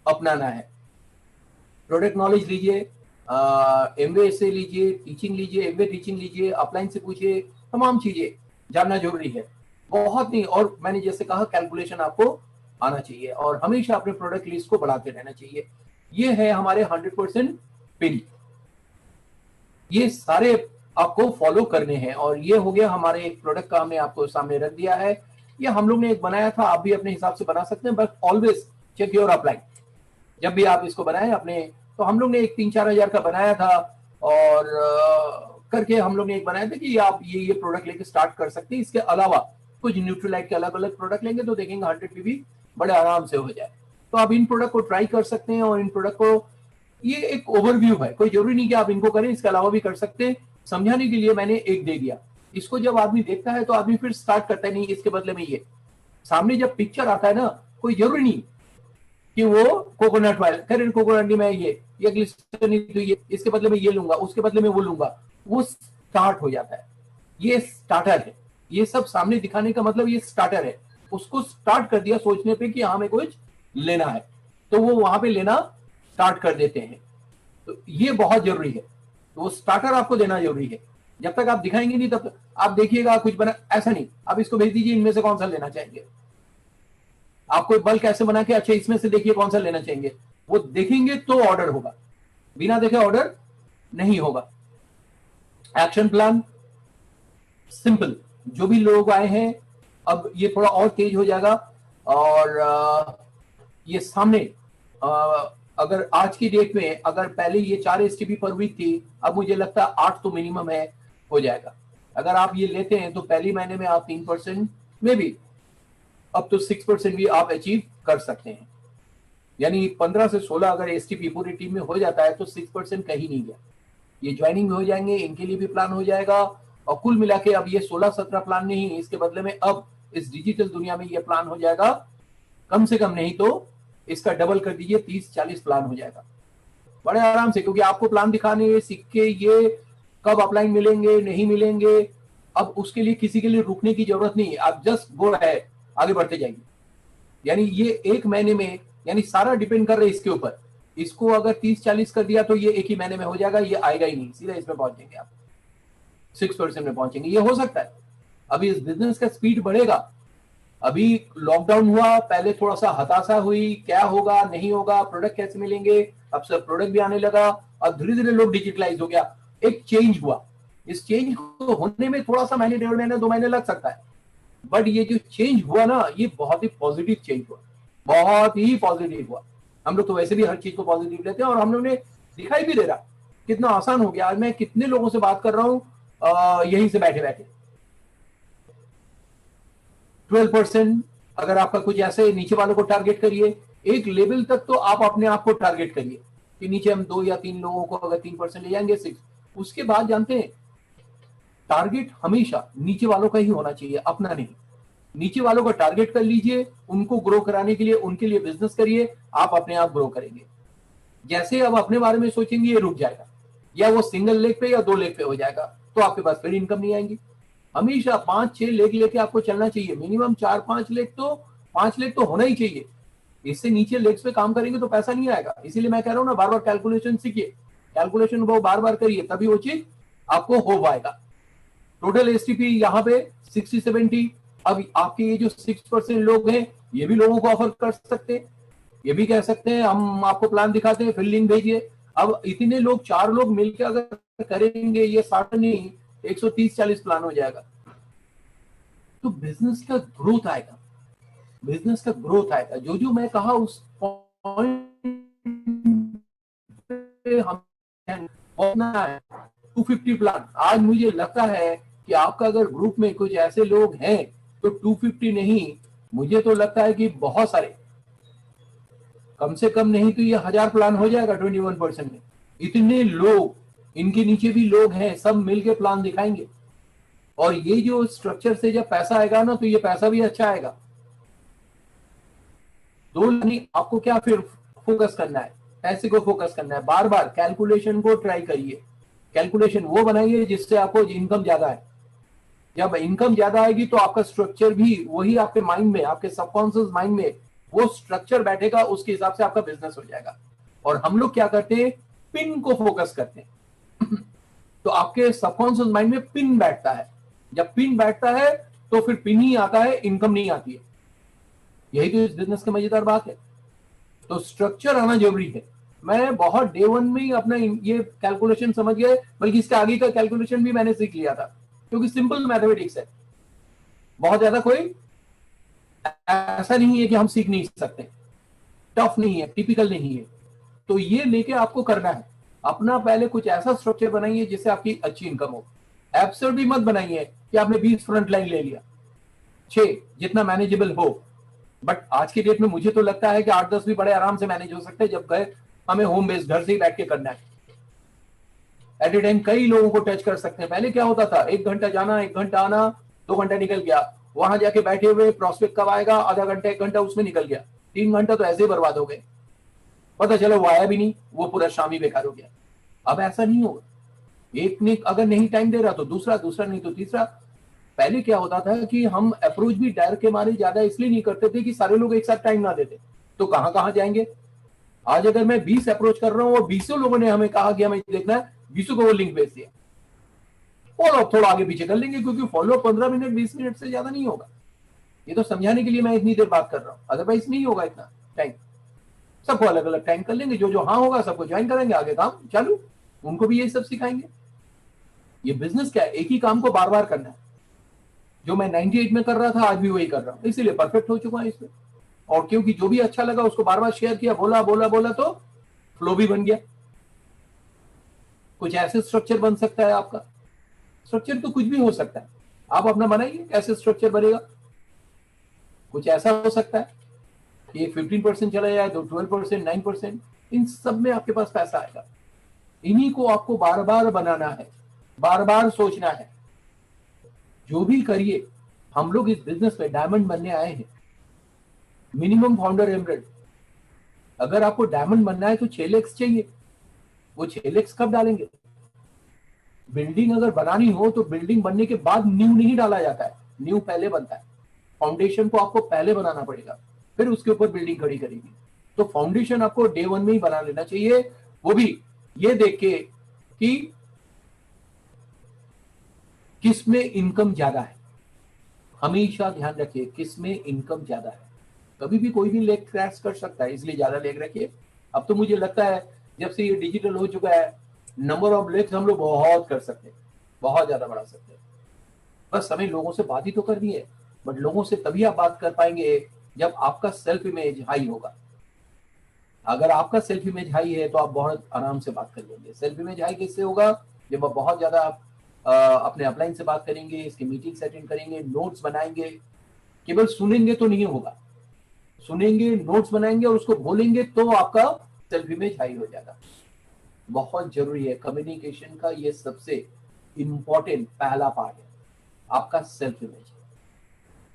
अपनाना है। प्रोडक्ट नॉलेज लीजिए, एमवे से लीजिए, टीचिंग लीजिए, एमवे टीचिंग लीजिए, अपलाइन से पूछिए, तमाम चीजें जानना जरूरी है, बहुत नहीं। और मैंने जैसे कहा कैलकुलेशन आपको आना चाहिए और हमेशा अपने प्रोडक्ट लिस्ट को बढ़ाते रहना चाहिए। ये है हमारे 100% पिन, ये सारे आपको फॉलो करने हैं। और ये हो गया हमारे एक प्रोडक्ट का, हमने आपको सामने रख दिया है। ये हम लोग ने एक बनाया था, आप भी अपने हिसाब से बना सकते हैं, but always check your upline. जब भी आप इसको बनाएं अपने, तो हम लोग ने एक 3-4 हजार का बनाया था और करके हम लोग ने एक बनाया था कि आप ये प्रोडक्ट लेके स्टार्ट कर सकते हैं। इसके अलावा कुछ न्यूट्रीलाइट के अलग अलग प्रोडक्ट लेंगे तो देखेंगे 100 पीवी बड़े आराम से हो जाए। तो आप इन प्रोडक्ट को ट्राई कर सकते हैं और इन प्रोडक्ट को, ये एक ओवरव्यू है, कोई जरूरी नहीं कि आप इनको करें, इसके अलावा भी कर सकते हैं। समझाने के लिए मैंने एक दे दिया। इसको जब आदमी देखता है तो आदमी फिर स्टार्ट करता है, नहीं इसके बदले में ये। सामने जब पिक्चर आता है ना, कोई जरूरी नहीं कि वो कोकोनट ऑयल, खैर कोकोनट नहीं, मैं ये ग्लिसरीन नहीं तो ये, इसके बदले में ये लूंगा, उसके बदले में वो लूंगा, वो स्टार्ट हो जाता है। ये स्टार्टर है, ये सब सामने दिखाने का मतलब ये स्टार्टर है। उसको स्टार्ट कर दिया सोचने पे कि हमें कुछ लेना है, तो वो वहां पे लेना स्टार्ट कर देते हैं। तो ये बहुत जरूरी है, तो वो स्टार्टर आपको देना जरूरी है। जब तक आप दिखाएंगे नहीं तब तक आप देखिएगा कुछ बना, ऐसा नहीं आप इसको भेज दीजिए इनमें से कौन सा लेना चाहेंगे। आपको बल्क ऐसे बना के, अच्छा इसमें से देखिए कौन सा लेना चाहेंगे, वो देखेंगे तो ऑर्डर होगा, बिना देखे ऑर्डर नहीं होगा। एक्शन प्लान सिंपल, जो भी लोग आए हैं, अब ये थोड़ा और तेज हो जाएगा। और ये सामने अगर आज की डेट में, अगर पहले ये 4 एसटीपी पर वीक थी, अब मुझे लगता है 8 तो मिनिमम है, हो जाएगा। अगर आप ये लेते हैं तो पहली महीने में आप 3% में भी, अब तो 6% भी आप अचीव कर सकते हैं। यानी 15 से 16 अगर एसटीपी पूरी टीम में हो जाता है तो 6% कहीं नहीं गया। ये ज्वाइनिंग में हो जाएंगे, इनके लिए भी प्लान हो जाएगा। और कुल मिला के अब ये 16-17 प्लान नहीं, इसके बदले में अब इस डिजिटल दुनिया में ये प्लान हो जाएगा कम से कम, नहीं तो इसका डबल कर दीजिए, 30-40 प्लान हो जाएगा बड़े आराम से। क्योंकि आपको प्लान दिखाने, सिक्के, ये कब अपलाइन मिलेंगे नहीं मिलेंगे, अब उसके लिए किसी के लिए रुकने की जरूरत नहीं है, आप जस्ट गो है, आगे बढ़ते जाएंगे। यानी ये एक महीने में, यानी सारा डिपेंड कर रहा है इसके ऊपर। इसको अगर 30-40 कर दिया तो ये एक ही महीने में हो जाएगा, ये आएगा ही नहीं, सीधा इसमें पहुंचेंगे आप, 6% में पहुंचेंगे। ये हो सकता है। अभी इस बिजनेस का स्पीड बढ़ेगा। अभी लॉकडाउन हुआ, पहले थोड़ा सा हताशा हुई, क्या होगा नहीं होगा, प्रोडक्ट कैसे मिलेंगे, अब सब प्रोडक्ट भी आने लगा, अब धीरे धीरे लोग डिजिटलाइज हो गया, एक चेंज हुआ। इस चेंज को होने में थोड़ा सा महीने, 1.5 महीने 2 महीने लग सकता है, बट ये जो चेंज हुआ ना, ये बहुत ही पॉजिटिव चेंज हुआ, बहुत ही पॉजिटिव हुआ। हम लोग तो वैसे भी हर चीज को पॉजिटिव लेते हैं और हम लोग ने दिखाई भी दे रहा कितना आसान हो गया। आज मैं कितने लोगों से बात कर रहा हूं यहीं से बैठे बैठे। 12% अगर आपका कुछ ऐसे, नीचे वालों को टारगेट करिए, एक लेवल तक तो आप अपने आप को टारगेट करिए कि नीचे हम 2 या 3 लोगों को अगर 3% ले जाएंगे 6, उसके बाद जानते हैं टारगेट हमेशा नीचे वालों का ही होना चाहिए, अपना नहीं। नीचे वालों को टारगेट कर लीजिए, उनको ग्रो कराने के लिए उनके लिए बिजनेस करिए, आप अपने आप ग्रो करेंगे। जैसे अब अपने बारे में सोचेंगे ये रुक जाएगा, या वो सिंगल लेग पे या 2 लेग पे हो जाएगा, तो आपके पास फिर इनकम नहीं आएगी। हमेशा 5-6 लेग लेके आपको चलना चाहिए, मिनिमम 4-5 लेग तो, 5 लेग तो होना ही चाहिए। इससे नीचे लेग्स पे काम करेंगे तो पैसा नहीं आएगा। इसीलिए मैं कह रहा हूँ ना, बार बार कैलकुलेशन सीखिए, कैलकुलेशन वो बार बार करिए, तभी वो चीज आपको हो पाएगा। टोटल एसटीपी यहाँ पे 60-70। अब आपके ये जो 6% लोग हैं, ये भी लोगों को ऑफर कर सकते हैं, ये भी कह सकते हैं हम आपको प्लान दिखाते हैं, फिर लिंक भेजिए। अब इतने लोग, 4 लोग मिलकर अगर करेंगे, ये 60 नहीं 130-40 प्लान हो जाएगा। तो बिजनेस का ग्रोथ आएगा, बिजनेस का ग्रोथ आएगा। जो जो मैं कहा उस पॉइंट पे हम 250 प्लान। आज मुझे लगता है कि आपका अगर ग्रुप में कुछ ऐसे लोग हैं तो 250 नहीं, मुझे तो लगता है कि बहुत सारे, कम से कम नहीं तो ये 1000 प्लान हो जाएगा 21% में। इतने लोग, इनके नीचे भी लोग हैं, सब मिलके प्लान दिखाएंगे। और ये जो स्ट्रक्चर से जब पैसा आएगा ना, तो ये पैसा भी अच्छा आएगा। दो नहीं, आपको क्या फिर फोकस करना है, पैसे को फोकस करना है। बार बार कैलकुलेशन को ट्राई करिए, कैलकुलेशन वो बनाइए जिससे आपको इनकम ज्यादा है। जब इनकम ज्यादा आएगी तो आपका स्ट्रक्चर भी वही आपके माइंड में, आपके सबकॉन्शियस माइंड में वो स्ट्रक्चर बैठेगा, उसके हिसाब से आपका बिजनेस हो जाएगा। और हम लोग क्या करते हैं, पिन को फोकस करते हैं तो आपके सबकॉन्शियस माइंड में पिन बैठता है। जब पिन बैठता है तो फिर पिन ही आता है, इनकम नहीं आती है। यही तो इस बिजनेस की मजेदार बात है। तो स्ट्रक्चर आना जरूरी है। मैं बहुत डे वन में ही अपना ये कैलकुलेशन समझ गए, बल्कि इसके आगे का कैलकुलेशन भी मैंने सीख लिया था, क्योंकि सिंपल मैथमेटिक्स है। बहुत ज्यादा कोई ऐसा नहीं है कि हम सीख नहीं सकते, टफ नहीं है, टिपिकल नहीं है। तो ये लेके आपको करना है। अपना पहले कुछ ऐसा स्ट्रक्चर बनाइए जिससे आपकी अच्छी इनकम हो। एब्सर्ड भी मत बनाइए कि आपने 20 फ्रंट लाइन ले लिया, 6, जितना मैनेजेबल हो। बट आज की डेट में मुझे तो लगता है कि 8-10 भी बड़े आराम से मैनेज हो सकते हैं, जब गए हमें होम बेस्ड घर से ही बैठ के करना है। एट ए टाइम कई लोगों को टच कर सकते हैं। पहले क्या होता था, 1 घंटा जाना, 1 घंटा आना, 2 घंटा निकल गया, वहां जाके बैठे हुए प्रोस्पेक्ट कब आएगा, आधा घंटा 1 घंटा उसमें निकल गया, 3 घंटा तो ऐसे ही बर्बाद हो गए, पता चला वो आया भी नहीं, वो पूरा शाम ही बेकार हो गया। अब ऐसा नहीं होगा। एक ने अगर नहीं टाइम दे रहा तो दूसरा, दूसरा नहीं तो तीसरा। पहले क्या होता था कि हम अप्रोच भी डर के मारे ज्यादा इसलिए नहीं करते थे कि सारे लोग एक साथ टाइम ना देते, तो कहां कहां जाएंगे। आज अगर मैं 20 अप्रोच कर रहा हूं और 20 लोगों ने हमें कहा कि हमें देखना है, 20 को वो लिंक भेज दिया, फॉलो अप थोड़ा आगे पीछे कर लेंगे, क्योंकि फॉलो 15 मिनट 20 मिनट से ज्यादा नहीं होगा। ये तो समझाने के लिए मैं इतनी देर बात कर रहा हूं, अदरवाइज नहीं होगा इतना टाइम। सबको अलग अलग टाइम कर लेंगे, जो जो हाँ होगा सबको ज्वाइन करेंगे, आगे काम चालू, उनको भी यही सब सिखाएंगे। ये बिजनेस क्या है, एक ही काम को बार बार करना है। जो मैं 98 में कर रहा था आज भी वही कर रहा हूं, इसीलिए परफेक्ट हो चुका है इसमें। और क्योंकि जो भी अच्छा लगा उसको बार बार शेयर किया, बोला बोला बोला, तो फ्लो भी बन गया। कुछ ऐसे स्ट्रक्चर बन सकता है आपका। स्ट्रक्चर तो कुछ भी हो सकता है, आप अपना बनाइए कैसे स्ट्रक्चर बनेगा। कुछ ऐसा हो सकता है कि 15% चला जाए तो 12%, 9%, इन सब में आपके पास पैसा आएगा। इन्हीं को आपको बार बार बनाना है, बार बार सोचना है। जो भी करिए, हम लोग इस बिजनेस में डायमंड बनने आए हैं, मिनिमम फाउंडर एमरेल्ड। अगर आपको डायमंड बनना है तो 6 लाख चाहिए। वो 6 लाख कब डालेंगे। बिल्डिंग अगर बनानी हो तो बिल्डिंग बनने के बाद नींव नहीं डाला जाता है, नींव पहले बनता है। फाउंडेशन को आपको पहले बनाना पड़ेगा, फिर उसके ऊपर बिल्डिंग खड़ी करेगी। तो फाउंडेशन आपको डे वन में ही बना लेना चाहिए, वो भी ये देख के कि किस में इनकम ज्यादा है। हमेशा ध्यान रखिए किस में इनकम ज्यादा है। कभी भी कोई भी लेग क्रैश कर सकता है, इसलिए ज्यादा लेग रखिए। अब तो मुझे लगता है जब से ये डिजिटल हो चुका है, नंबर ऑफ लेग्स हम लोग बहुत कर सकते हैं, बहुत ज्यादा बढ़ा सकते हैं। बस हमें लोगों से बात ही तो करनी है। बट लोगों से तभी आप बात कर पाएंगे जब आपका सेल्फ इमेज हाई होगा। अगर आपका सेल्फ इमेज हाई है तो आप बहुत आराम से बात कर लेंगे। सेल्फ इमेज हाई कैसे होगा, जब आप बहुत ज्यादा अपने अपलाइन से बात करेंगे, इसकी मीटिंग अटेंड करेंगे, नोट्स बनाएंगे। केवल सुनेंगे तो नहीं होगा, सुनेंगे, नोट्स बनाएंगे और उसको बोलेंगे, तो आपका सेल्फ इमेज हाई हो जाएगा। बहुत जरूरी है कम्युनिकेशन का, ये सबसे इंपॉर्टेंट पहला पार्ट है। आपका सेल्फ इमेज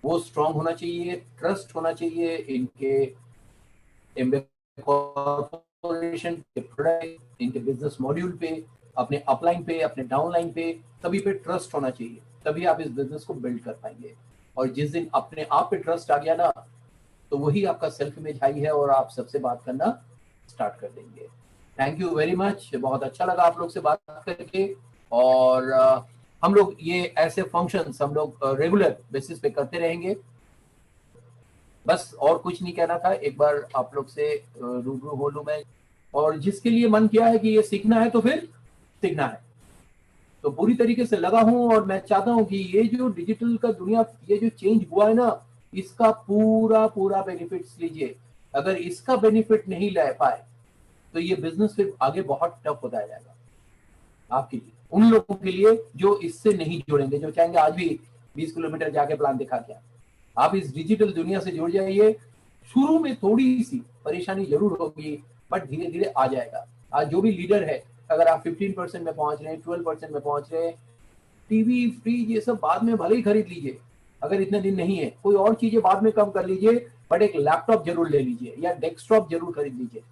वो स्ट्रांग होना चाहिए, ट्रस्ट होना चाहिए इनके कॉर्पोरेशन के प्रोडक्ट, इनके बिजनेस मॉड्यूल पे, अपने अपलाइन पे, अपने डाउनलाइन पे, सभी पे ट्रस्ट होना चाहिए। तभी आप इस बिजनेस को बिल्ड कर पाएंगे। और जिस दिन अपने आप पे ट्रस्ट आ गया ना, तो वही आपका सेल्फ इमेज हाई है और आप सबसे बात करना स्टार्ट कर देंगे। थैंक यू वेरी मच, बहुत अच्छा लगा आप लोग से बात करके। और हम लोग ये ऐसे फंक्शंस हम लोग रेगुलर बेसिस पे करते रहेंगे। बस और कुछ नहीं कहना था, एक बार आप लोग से रूबरू हो लूं मैं। और जिसके लिए मन किया है कि ये सीखना है तो फिर सीखना है, तो पूरी तरीके से लगा हूं। और मैं चाहता हूं कि ये जो डिजिटल का दुनिया, ये जो चेंज हुआ है ना, इसका पूरा पूरा बेनिफिट्स लीजिए। अगर इसका बेनिफिट नहीं ले पाए तो ये बिजनेस फिर आगे बहुत टफ होता जाएगा आपके लिए, उन लोगों के लिए जो इससे नहीं जुड़ेंगे, जो चाहेंगे आज भी 20 किलोमीटर जाके प्लान दिखा के। आप इस डिजिटल दुनिया से जुड़ जाइए। शुरू में थोड़ी सी परेशानी जरूर होगी, बट धीरे धीरे आ जाएगा। आज जो भी लीडर है, अगर आप 15% में पहुंच रहे हैं, 12% में पहुंच रहे हैं, टीवी, फ्रिज, ये सब बाद में भले ही खरीद लीजिए, अगर इतने दिन नहीं है, कोई और चीजें बाद में कम कर लीजिए, बट एक लैपटॉप जरूर ले लीजिए या डेस्कटॉप जरूर खरीद लीजिए।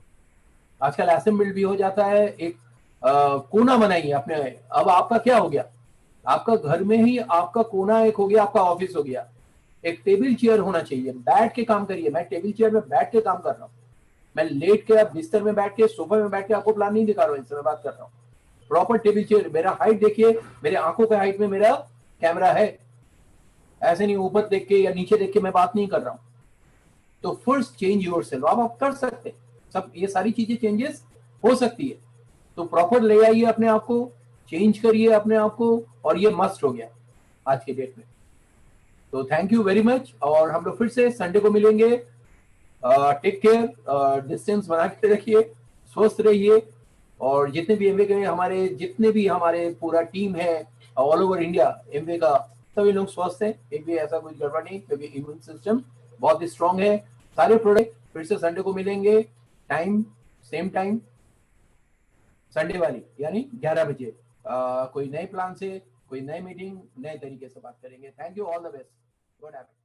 आजकल असेंबल्ड भी हो जाता है। एक कोना बनाइए अपने। अब आपका क्या हो गया, आपका घर में ही आपका कोना एक हो गया, आपका ऑफिस हो गया। एक टेबल चेयर होना चाहिए, बैठ के काम करिए। मैं टेबल चेयर में बैठ के काम कर रहा हूँ, मैं लेट के, अब बिस्तर में बैठ के, सोफे में बैठ के आपको प्लान नहीं दिखा रहा हूँ, इनसे मैं बात कर रहा हूँ। प्रॉपर टेबल चेयर, मेरा हाइट देखिए, मेरे आंखों के हाइट में मेरा कैमरा है। ऐसे नहीं ऊपर देख के या नीचे देख के मैं बात नहीं कर रहा हूँ। तो फर्स्ट चेंज योरसेल्फ, आप कर सकते हैं, सब ये सारी चीजें चेंजेस हो सकती है, तो प्रॉपर ले आइए अपने आप को, चेंज करिए अपने आप को, और ये मस्ट हो गया आज के डेट में। तो थैंक यू वेरी मच, और हम लोग फिर से संडे को मिलेंगे। टेक केयर, डिस्टेंस बना के रखिए, स्वस्थ रहिए, और जितने भी एमवे के हमारे, जितने भी हमारे पूरा टीम है ऑल ओवर इंडिया एमवे का, सभी लोग स्वस्थ हैं, एक भी ऐसा कोई गड़बड़ नहीं, क्योंकि इम्यून सिस्टम बहुत ही स्ट्रांग है। सारे प्रोडक्ट फिर से संडे को मिलेंगे, टाइम सेम टाइम संडे वाली, यानी 11 बजे। कोई नए प्लान से, कोई नए मीटिंग, नए तरीके से बात करेंगे। Thank you, all the best, good habit.